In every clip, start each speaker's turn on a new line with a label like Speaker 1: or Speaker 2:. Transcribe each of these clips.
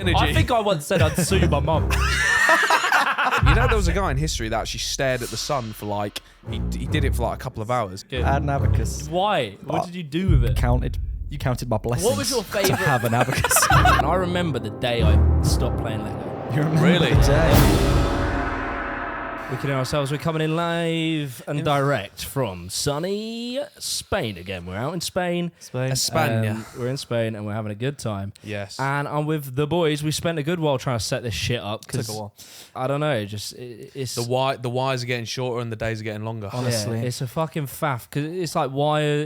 Speaker 1: energy.
Speaker 2: I think I once said I'd sue my mum.
Speaker 3: You know, there was a guy in history that actually stared at the sun for like, he did it for like a couple of hours.
Speaker 2: Good.
Speaker 4: An abacus.
Speaker 2: Why? What did you do with it?
Speaker 4: You counted my blessings.
Speaker 2: What was your favourite?
Speaker 4: To have an abacus.
Speaker 2: And I remember the day I stopped playing Lego.
Speaker 4: You remember
Speaker 3: Really?
Speaker 4: the day?
Speaker 2: We can hear ourselves. We're coming in live and direct from sunny Spain again. We're out in Spain.
Speaker 3: España.
Speaker 2: We're in Spain and we're having a good time.
Speaker 3: Yes.
Speaker 2: And I'm with the boys. We spent a good while trying to set this shit up because
Speaker 4: Took a while.
Speaker 2: I don't know. Just it's
Speaker 3: The wires are getting shorter and the days are getting longer.
Speaker 4: Honestly.
Speaker 2: yeah, it's a fucking faff because it's like wire.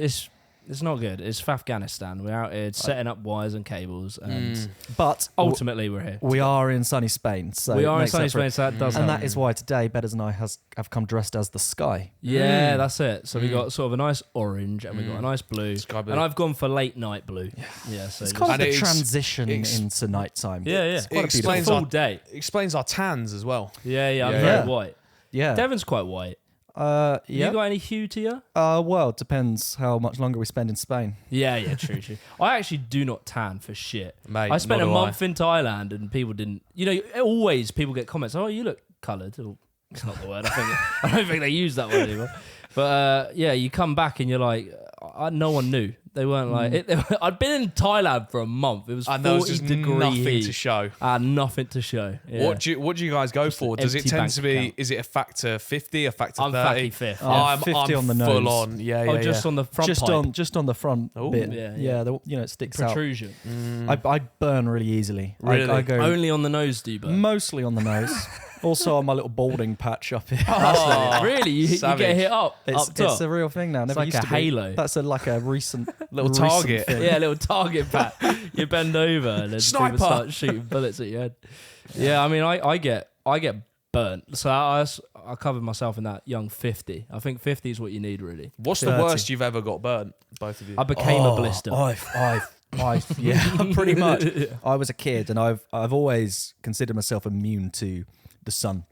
Speaker 2: It's not good. It's Afghanistan. We're out here setting up wires and cables, and
Speaker 4: But
Speaker 2: ultimately we're here.
Speaker 4: we are in sunny Spain. So
Speaker 2: We
Speaker 4: it
Speaker 2: are in
Speaker 4: makes
Speaker 2: sunny
Speaker 4: up for
Speaker 2: Spain,
Speaker 4: it.
Speaker 2: so that does
Speaker 4: And
Speaker 2: help.
Speaker 4: that is why today Bedders and I have come dressed as the sky.
Speaker 2: Yeah, that's it. So we got sort of a nice orange and we got a nice blue.
Speaker 3: Sky blue.
Speaker 2: And I've gone for late night blue. Yeah, so
Speaker 4: It's
Speaker 2: just-
Speaker 4: kind of
Speaker 3: And
Speaker 4: the
Speaker 3: it
Speaker 4: transition into nighttime.
Speaker 2: yeah.
Speaker 4: It's quite a beautiful.
Speaker 3: explains
Speaker 2: full
Speaker 3: our-
Speaker 2: day.
Speaker 3: Explains our tans as well.
Speaker 2: Yeah, I'm
Speaker 3: Yeah.
Speaker 2: very
Speaker 4: Yeah.
Speaker 2: white.
Speaker 4: Yeah.
Speaker 2: Devon's quite white.
Speaker 4: Yeah.
Speaker 2: You got any hue to you?
Speaker 4: Well, it depends how much longer we spend in Spain.
Speaker 2: Yeah, true. I actually do not tan for shit.
Speaker 3: Mate,
Speaker 2: I spent
Speaker 3: nor
Speaker 2: a
Speaker 3: do
Speaker 2: month in Thailand and people didn't. You know, always people get comments. Oh, you look coloured. Or, it's not the word. I don't think they use that word anymore. But yeah, you come back and you're like, no one knew. They weren't like. I'd been in Thailand for a month. It was 40
Speaker 3: And there was just
Speaker 2: degree
Speaker 3: nothing
Speaker 2: heat.
Speaker 3: to show.
Speaker 2: Nothing to show. Yeah.
Speaker 3: What do you guys go for? Does it
Speaker 2: empty
Speaker 3: tend
Speaker 2: bank
Speaker 3: to be?
Speaker 2: account.
Speaker 3: Is it a factor 50, a factor
Speaker 2: I'm
Speaker 3: 30?
Speaker 2: fatty fifth.
Speaker 3: I'm
Speaker 4: 50 on the
Speaker 3: full
Speaker 4: nose.
Speaker 3: on. Yeah,
Speaker 2: Oh, just on the front pipe.
Speaker 4: Just on the front bit.
Speaker 2: yeah.
Speaker 4: It sticks out.
Speaker 2: Protrusion.
Speaker 4: I burn really easily.
Speaker 3: Really?
Speaker 4: I go
Speaker 2: Only on the nose, do you? Burn?
Speaker 4: mostly on the nose. Also on my little balding patch up here.
Speaker 3: Oh,
Speaker 2: Really? You get
Speaker 3: savage.
Speaker 2: hit up
Speaker 4: It's
Speaker 2: top?
Speaker 4: a real thing now. Never
Speaker 2: like
Speaker 4: used
Speaker 2: a
Speaker 4: to be.
Speaker 2: halo.
Speaker 4: That's like a recent
Speaker 3: Little
Speaker 4: recent
Speaker 3: target.
Speaker 4: thing.
Speaker 2: Yeah, a little target pack. You bend over and then
Speaker 3: Sniper.
Speaker 2: people start shooting bullets at your head. Yeah, I mean, I get burnt. So I covered myself in that young 50. I think 50 is what you need, really.
Speaker 3: What's the
Speaker 4: 30.
Speaker 3: worst you've ever got burnt? Both of you.
Speaker 2: I became a blister.
Speaker 4: Yeah, pretty much. I was a kid, and I've always considered myself immune to the sun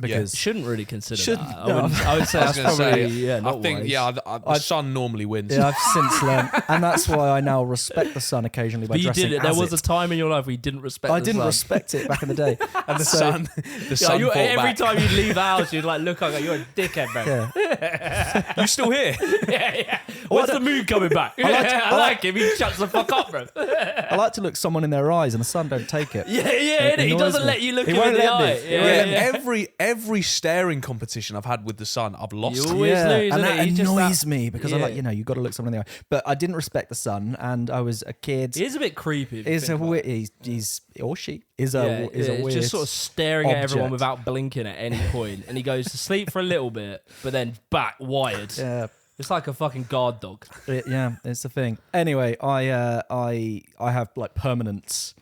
Speaker 4: because
Speaker 2: Shouldn't really consider
Speaker 4: Shouldn't-
Speaker 2: that.
Speaker 4: no.
Speaker 2: I would say
Speaker 3: I
Speaker 2: that's
Speaker 3: was going to
Speaker 2: probably
Speaker 3: say,
Speaker 2: not
Speaker 3: I think,
Speaker 2: wise.
Speaker 3: yeah, the sun normally wins.
Speaker 4: yeah, I've since learned, and that's why I now respect the sun occasionally by
Speaker 2: But you
Speaker 4: dressing
Speaker 2: did it. There
Speaker 4: as
Speaker 2: was a
Speaker 4: it.
Speaker 2: time in your life where you didn't respect
Speaker 4: I
Speaker 2: the
Speaker 4: didn't
Speaker 2: sun.
Speaker 4: respect it back in the day.
Speaker 3: And the
Speaker 4: So-
Speaker 3: sun, the sun fought
Speaker 2: Every
Speaker 3: back.
Speaker 2: time you'd leave the house, you'd like look. I go, you're a dickhead, bro.
Speaker 4: Yeah.
Speaker 3: You still here?
Speaker 2: yeah. When's the moon coming back? I like him. He shuts the fuck up, bro.
Speaker 4: I like to look someone in their eyes, and the sun don't take it.
Speaker 2: Yeah,
Speaker 4: It
Speaker 2: innit? He
Speaker 4: annoys
Speaker 2: doesn't
Speaker 4: me.
Speaker 2: let you look
Speaker 4: He
Speaker 2: him in
Speaker 4: won't
Speaker 2: the
Speaker 4: let me.
Speaker 2: eye.
Speaker 3: Yeah, every staring competition I've had with the sun, I've lost.
Speaker 2: You always lose,
Speaker 4: and
Speaker 2: innit?
Speaker 4: that
Speaker 2: He's just
Speaker 4: annoys
Speaker 2: that-
Speaker 4: me because I'm
Speaker 2: Yeah.
Speaker 4: like, you've got to look someone in the eye. But I didn't respect the sun, and I was a kid.
Speaker 2: He is a bit creepy. if you
Speaker 4: Is a
Speaker 2: think about
Speaker 4: weird.
Speaker 2: it.
Speaker 4: He's or she is
Speaker 2: Yeah,
Speaker 4: a
Speaker 2: it's
Speaker 4: weird.
Speaker 2: just sort of staring at everyone
Speaker 4: object.
Speaker 2: without blinking at any point, and he goes to sleep for a little bit, but then back wired.
Speaker 4: Yeah,
Speaker 2: It's like a fucking guard dog.
Speaker 4: it's the thing. Anyway, I have like permanent.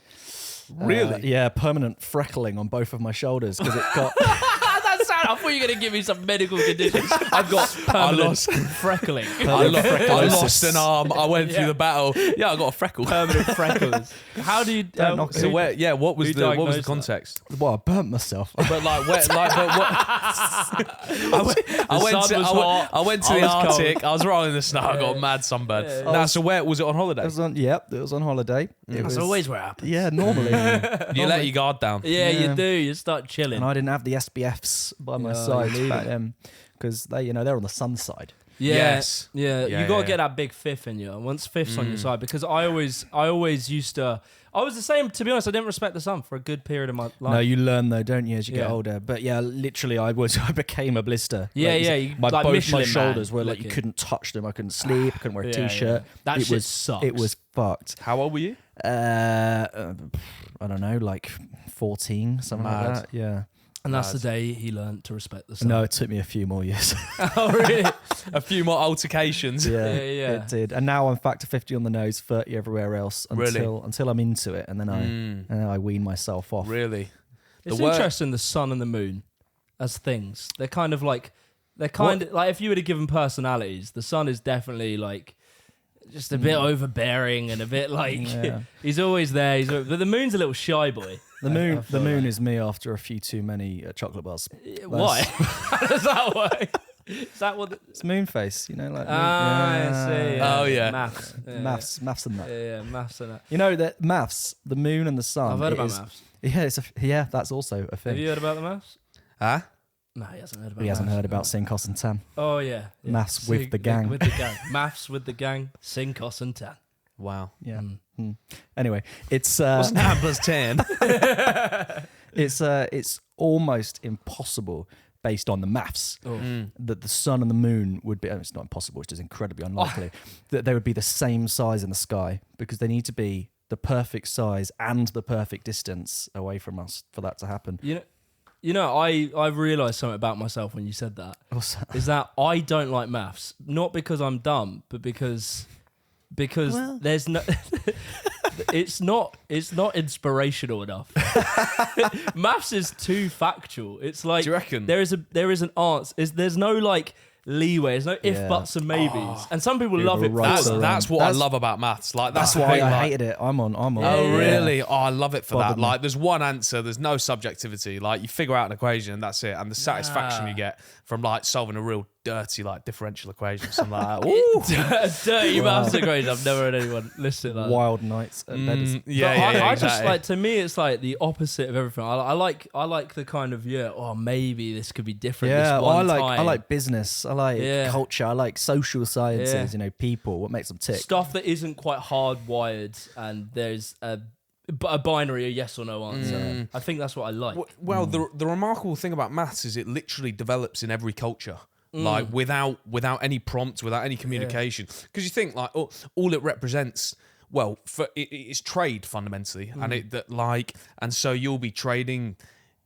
Speaker 3: Really?
Speaker 4: Permanent freckling on both of my shoulders because it got.
Speaker 2: That sound. I thought you were gonna give me some medical conditions. I've got permanent freckling.
Speaker 3: I lost an arm. I went through the battle. Yeah, I got a freckle.
Speaker 2: Permanent freckles. How do you?
Speaker 4: knock it.
Speaker 3: So where? Yeah, what was
Speaker 2: who
Speaker 3: the
Speaker 2: diagnosed that?
Speaker 3: context?
Speaker 4: Well, I burnt myself.
Speaker 3: But like, where? Like, but what? I went
Speaker 2: sun was hot.
Speaker 3: I went to
Speaker 2: I
Speaker 3: the
Speaker 2: was cold.
Speaker 3: Arctic. I was rolling in the snow. I got a mad sunburn. Nah, so where was it on holiday?
Speaker 4: It was on. Yep, it was on holiday. It
Speaker 2: That's
Speaker 4: was
Speaker 2: always where it happens.
Speaker 4: Yeah, normally.
Speaker 3: You let your guard down.
Speaker 2: Yeah,
Speaker 4: Yeah.
Speaker 2: you do. You start chilling.
Speaker 4: And I didn't have the SPFs by my
Speaker 2: No,
Speaker 4: side
Speaker 2: you need
Speaker 4: back then because they're on the sun side.
Speaker 2: Yeah,
Speaker 3: Yes.
Speaker 2: yeah.
Speaker 3: Yeah,
Speaker 2: You gotta
Speaker 3: yeah.
Speaker 2: get that big fifth in you. And once fifth's on your side, because I always used to. I was the same. To be honest, I didn't respect the sun for a good period of my life.
Speaker 4: No, you learn though, don't you, as you get
Speaker 2: Yeah.
Speaker 4: older? But yeah, literally, I became a blister.
Speaker 2: Yeah,
Speaker 4: Like,
Speaker 2: yeah, you-
Speaker 4: My
Speaker 2: like
Speaker 4: both
Speaker 2: Michelin
Speaker 4: my shoulders
Speaker 2: Man
Speaker 4: were like you
Speaker 2: looking.
Speaker 4: couldn't touch them. I couldn't sleep. I couldn't wear a
Speaker 2: Yeah,
Speaker 4: t-shirt.
Speaker 2: yeah. That
Speaker 4: it
Speaker 2: shit
Speaker 4: was
Speaker 2: sucks.
Speaker 4: It was fucked.
Speaker 3: How old were you?
Speaker 4: I don't know, like 14, something like
Speaker 3: Mad.
Speaker 4: that. Yeah.
Speaker 2: And that's the
Speaker 3: Mad.
Speaker 2: day he learned to respect the sun.
Speaker 4: No, it took me a few more years.
Speaker 2: Oh, really?
Speaker 3: A few more altercations.
Speaker 4: yeah,
Speaker 2: Yeah.
Speaker 4: it did. And now I'm factor 50 on the nose, 30 everywhere else until I'm into it, and then I wean myself off.
Speaker 3: Really?
Speaker 2: It's
Speaker 3: The wor-
Speaker 2: interesting, the sun and the moon as things. They're kind of like if you were to give them personalities, the sun is definitely like just a bit overbearing and a bit like
Speaker 4: Yeah.
Speaker 2: he's always there. But the moon's a little shy boy.
Speaker 4: The moon,
Speaker 2: feel
Speaker 4: the moon
Speaker 2: that.
Speaker 4: is me after a few too many chocolate bars.
Speaker 2: Why? How does that work? Is that what?
Speaker 4: It's moon face, you know, like
Speaker 2: I see.
Speaker 3: Oh, yeah.
Speaker 2: Maths.
Speaker 4: maths and that.
Speaker 2: Yeah, maths and that.
Speaker 4: You know that maths, the moon and the sun.
Speaker 2: I've heard about
Speaker 4: is-
Speaker 2: maths.
Speaker 4: Yeah, that's also a thing.
Speaker 2: Have you heard about the maths?
Speaker 3: Huh?
Speaker 2: No, he hasn't heard about.
Speaker 4: He hasn't
Speaker 2: maths.
Speaker 4: heard about sin, cos, and tan.
Speaker 2: Oh yeah.
Speaker 4: Maths with the gang.
Speaker 2: With the gang. Maths with the gang. Sin, cos, and tan.
Speaker 3: Wow.
Speaker 4: Yeah. Anyway, it's
Speaker 3: What's 9 plus 10?
Speaker 4: it's almost impossible based on the maths that the sun and the moon would be. It's not impossible; it's just incredibly unlikely that they would be the same size in the sky because they need to be the perfect size and the perfect distance away from us for that to happen.
Speaker 2: You know, I realised something about myself when you said that.
Speaker 4: What's that?
Speaker 2: Is that I don't like maths, not because I'm dumb, but because
Speaker 4: Well.
Speaker 2: there's no. It's not inspirational enough. Maths is too factual. It's like
Speaker 3: Do you reckon?
Speaker 2: there is an answer. There's no like leeway. There's no if,
Speaker 4: Yeah.
Speaker 2: buts, and maybes. And some people
Speaker 4: You're
Speaker 2: love it. for
Speaker 4: right.
Speaker 2: that.
Speaker 3: That's what
Speaker 4: That's-
Speaker 3: I love about maths. Like
Speaker 4: That's
Speaker 3: the
Speaker 4: why
Speaker 3: thing,
Speaker 4: I
Speaker 3: like-
Speaker 4: hated it. I'm on.
Speaker 3: Oh,
Speaker 2: Yeah.
Speaker 3: really? Oh, I love it for
Speaker 4: Bothered
Speaker 3: that.
Speaker 4: me.
Speaker 3: Like, there's one answer. There's no subjectivity. Like, you figure out an equation and that's it. And the satisfaction you get from like solving a real dirty like differential equation, or something like that. Ooh.
Speaker 2: Dirty maths equation. I've never heard anyone listen like that.
Speaker 4: Wild nights at bed.
Speaker 3: Yeah,
Speaker 2: But
Speaker 3: yeah,
Speaker 2: I just
Speaker 3: exactly.
Speaker 2: like, to me, it's like the opposite of everything. I like the kind of maybe this could be different.
Speaker 4: Yeah,
Speaker 2: this
Speaker 4: well,
Speaker 2: one
Speaker 4: I
Speaker 2: time.
Speaker 4: like business. I like
Speaker 2: Yeah.
Speaker 4: culture. I like social sciences.
Speaker 2: Yeah.
Speaker 4: You know, people. What makes them tick?
Speaker 2: stuff that isn't quite hardwired, and there's a binary, a yes or no answer. I think that's what I like.
Speaker 3: Well, the remarkable thing about maths is it literally develops in every culture. Like without any prompt, without any communication. Because you think like all it represents, well, it's trade fundamentally, and so you'll be trading.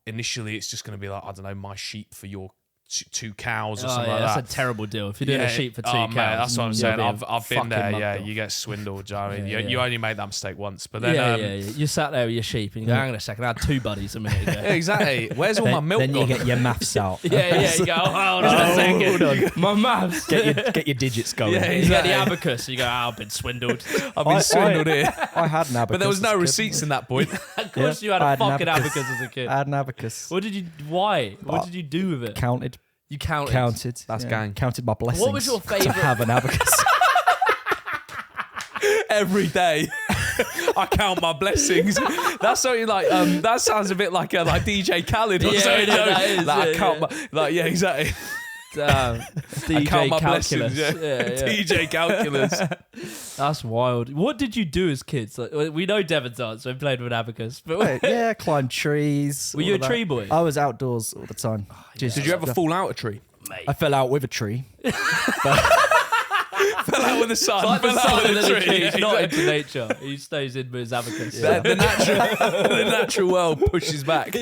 Speaker 3: Initially, it's just going to be like, I don't know, my sheep for your 2 cows or something like that.
Speaker 2: That's a terrible deal. If you're doing a sheep for 2 cows,
Speaker 3: mate, that's what I'm
Speaker 2: you're
Speaker 3: saying.
Speaker 2: being
Speaker 3: I've been
Speaker 2: fucking
Speaker 3: there.
Speaker 2: mugged
Speaker 3: Yeah,
Speaker 2: off.
Speaker 3: you get swindled. Do you know what I mean?
Speaker 2: Yeah,
Speaker 3: You only made that mistake once, but then
Speaker 2: yeah. You sat there with your sheep and you go, hang on a second, I had 2 buddies a minute ago.
Speaker 3: yeah, exactly. Where's all my milk
Speaker 4: Then you
Speaker 3: gone?
Speaker 4: get your maths out.
Speaker 2: Yeah, you go, hold on a second. My maths.
Speaker 4: Get your digits going.
Speaker 3: Yeah,
Speaker 2: You get the abacus, you go, I've been swindled.
Speaker 3: I've been swindled here.
Speaker 4: I had an abacus.
Speaker 3: But there was no
Speaker 4: as a kid.
Speaker 3: receipts in that point.
Speaker 2: Of course you had
Speaker 4: I
Speaker 2: a
Speaker 4: had an
Speaker 2: fucking
Speaker 4: abacus.
Speaker 2: abacus as a kid.
Speaker 4: I had an abacus.
Speaker 2: Why? What did you do with it?
Speaker 4: Counted.
Speaker 2: You counted.
Speaker 4: Counted.
Speaker 3: That's gang.
Speaker 4: Counted my blessings.
Speaker 2: was your
Speaker 4: to
Speaker 2: favourite-
Speaker 4: have an abacus?
Speaker 3: Every day. I count my blessings. That's something like that sounds a bit like DJ Khaled or
Speaker 2: Yeah,
Speaker 3: something.
Speaker 2: no, that is,
Speaker 3: Like, I
Speaker 2: yeah,
Speaker 3: count
Speaker 2: yeah.
Speaker 3: my exactly.
Speaker 2: I
Speaker 3: Count my
Speaker 2: calculus.
Speaker 3: blessings. Yeah. DJ Calculus.
Speaker 2: That's wild. What did you do as kids? Like, we know Devon's answer. I played with an abacus. But
Speaker 4: Yeah, climbed trees.
Speaker 2: Were
Speaker 4: all
Speaker 2: you
Speaker 4: of
Speaker 2: a
Speaker 4: that.
Speaker 2: tree boy?
Speaker 4: I was outdoors all the time.
Speaker 3: Did you ever fall out a tree?
Speaker 4: I fell out with a tree.
Speaker 3: Fell out with the sun.
Speaker 2: Like the
Speaker 3: fell out
Speaker 2: son
Speaker 3: with
Speaker 2: of
Speaker 3: a
Speaker 2: the
Speaker 3: tree.
Speaker 2: tree. He's not into nature. He stays in with his abacus.
Speaker 3: The natural world pushes back.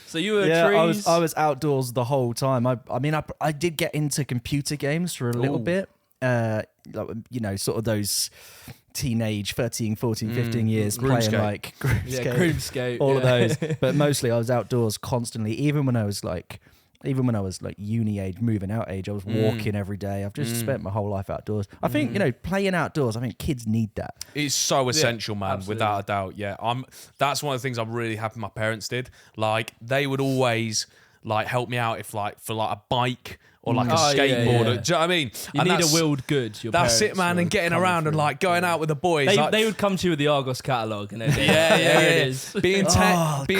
Speaker 2: So you were
Speaker 4: Yeah,
Speaker 2: trees.
Speaker 4: I was outdoors the whole time. I did get into computer games for a little bit. Sort of those teenage 13, 14, 15 years playing
Speaker 3: RuneScape.
Speaker 4: like RuneScape,
Speaker 2: Groomscape.
Speaker 4: all of those. But mostly I was outdoors constantly. Even when I was like uni age, moving out age, I was walking every day. I've just spent my whole life outdoors. I think, playing outdoors, I think kids need that.
Speaker 3: It's so essential, man,
Speaker 2: absolutely.
Speaker 3: without a doubt. Yeah, that's one of the things I'm really happy my parents did. Like, they would always like help me out if like for like a bike or like a
Speaker 2: Oh, yeah,
Speaker 3: skateboard.
Speaker 2: yeah.
Speaker 3: Do you know what I mean?
Speaker 2: You
Speaker 3: And
Speaker 2: need a
Speaker 3: that's-
Speaker 2: willed good. Your
Speaker 3: That's it,
Speaker 2: parents
Speaker 3: man.
Speaker 2: were
Speaker 3: And getting
Speaker 2: coming
Speaker 3: around and
Speaker 2: through.
Speaker 3: like going out with the boys.
Speaker 2: They,
Speaker 3: like,
Speaker 2: they would come to you with the Argos catalogue and they'd be,
Speaker 3: yeah,
Speaker 2: there it
Speaker 3: yeah.
Speaker 2: is.
Speaker 3: Being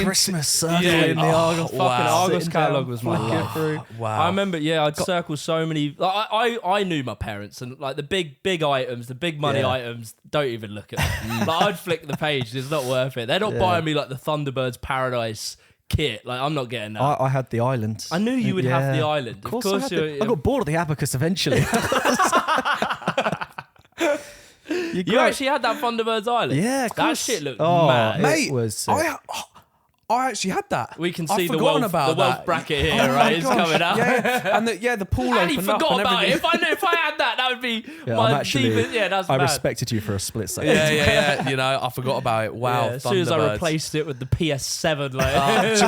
Speaker 4: Christmas circle
Speaker 3: Yeah.
Speaker 4: in the
Speaker 3: Oh,
Speaker 4: Argos.
Speaker 2: Fucking
Speaker 3: wow.
Speaker 2: Argos
Speaker 4: Sitting
Speaker 2: catalogue
Speaker 4: down,
Speaker 2: was my
Speaker 4: flicking
Speaker 2: life.
Speaker 4: through.
Speaker 3: Wow.
Speaker 2: I remember, I'd circle so many. Like, I knew my parents, and like the big items, the big money
Speaker 4: Yeah.
Speaker 2: items. Don't even look at them. Like, I'd flick the page. It's not worth it. They're not
Speaker 4: Yeah.
Speaker 2: buying me like the Thunderbirds Paradise kit. Like, I'm not getting that.
Speaker 4: I had the island.
Speaker 2: I knew you would have the
Speaker 4: Yeah.
Speaker 2: island.
Speaker 4: Of course, I got bored of the abacus eventually.
Speaker 2: you actually had that Thunderbirds island.
Speaker 4: Yeah, of
Speaker 2: that
Speaker 4: course.
Speaker 2: shit looked
Speaker 4: Oh,
Speaker 2: mad.
Speaker 3: Mate,
Speaker 4: It was sick.
Speaker 3: I actually had that.
Speaker 2: We can
Speaker 3: I've
Speaker 2: see the
Speaker 3: forgotten
Speaker 2: wealth,
Speaker 3: about
Speaker 2: the wealth
Speaker 3: that.
Speaker 2: bracket here,
Speaker 3: Oh my
Speaker 2: right? It's
Speaker 3: gosh.
Speaker 2: coming up.
Speaker 3: Yeah, and the pool
Speaker 2: And he
Speaker 3: opened up
Speaker 2: forgot
Speaker 3: and
Speaker 2: about it.
Speaker 3: everything.
Speaker 2: If I had that, that would be
Speaker 4: Yeah,
Speaker 2: my
Speaker 4: I'm actually,
Speaker 2: deepest. Yeah, that's
Speaker 4: I
Speaker 2: mad.
Speaker 4: respected you for a split second.
Speaker 3: Yeah. You know, I forgot about it. Wow.
Speaker 2: Yeah, as soon as I
Speaker 3: Thunderbirds.
Speaker 2: replaced it with the PS7, like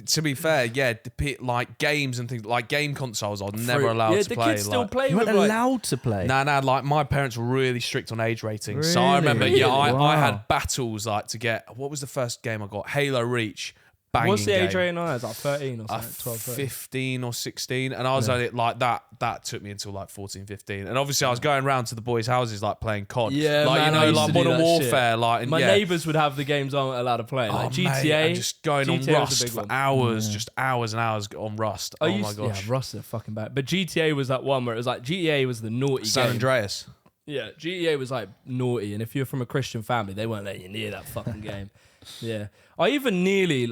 Speaker 3: To be fair, yeah, like games and things like game consoles, I was never allowed
Speaker 2: yeah,
Speaker 3: to
Speaker 2: the
Speaker 3: play.
Speaker 2: kids still
Speaker 3: like,
Speaker 2: play
Speaker 4: You
Speaker 2: with
Speaker 4: weren't
Speaker 2: like,
Speaker 4: allowed to play.
Speaker 3: Nah, like my parents were really strict on age ratings. So I
Speaker 4: Really?
Speaker 3: remember, I
Speaker 4: Wow.
Speaker 3: had battles like to get, what was the first game I got? Halo Reach. banging
Speaker 2: What's the age
Speaker 3: game.
Speaker 2: rating on it? It's like 13 or something, 12, 13.
Speaker 3: 15 or 16, and I was on it like that. That took me until like 14, 15, and obviously I was going around to the boys' houses like playing COD.
Speaker 2: Yeah,
Speaker 3: like
Speaker 2: man, I used
Speaker 3: like
Speaker 2: to do
Speaker 3: Modern
Speaker 2: that
Speaker 3: Warfare.
Speaker 2: shit.
Speaker 3: Like, and
Speaker 2: My
Speaker 3: yeah.
Speaker 2: neighbours would have the games I wasn't allowed to play, like GTA.
Speaker 3: Mate, and just going
Speaker 2: GTA
Speaker 3: on
Speaker 2: was a
Speaker 3: Rust
Speaker 2: big
Speaker 3: for
Speaker 2: one.
Speaker 3: hours, just hours and hours on Rust. Oh my gosh.
Speaker 2: Yeah, Rust is fucking bad. But GTA was that one where it was like GTA was the naughty
Speaker 3: San
Speaker 2: game.
Speaker 3: Andreas.
Speaker 2: Yeah, GTA was like naughty, and if you're from a Christian family, they weren't letting you near that fucking game. Yeah, I even nearly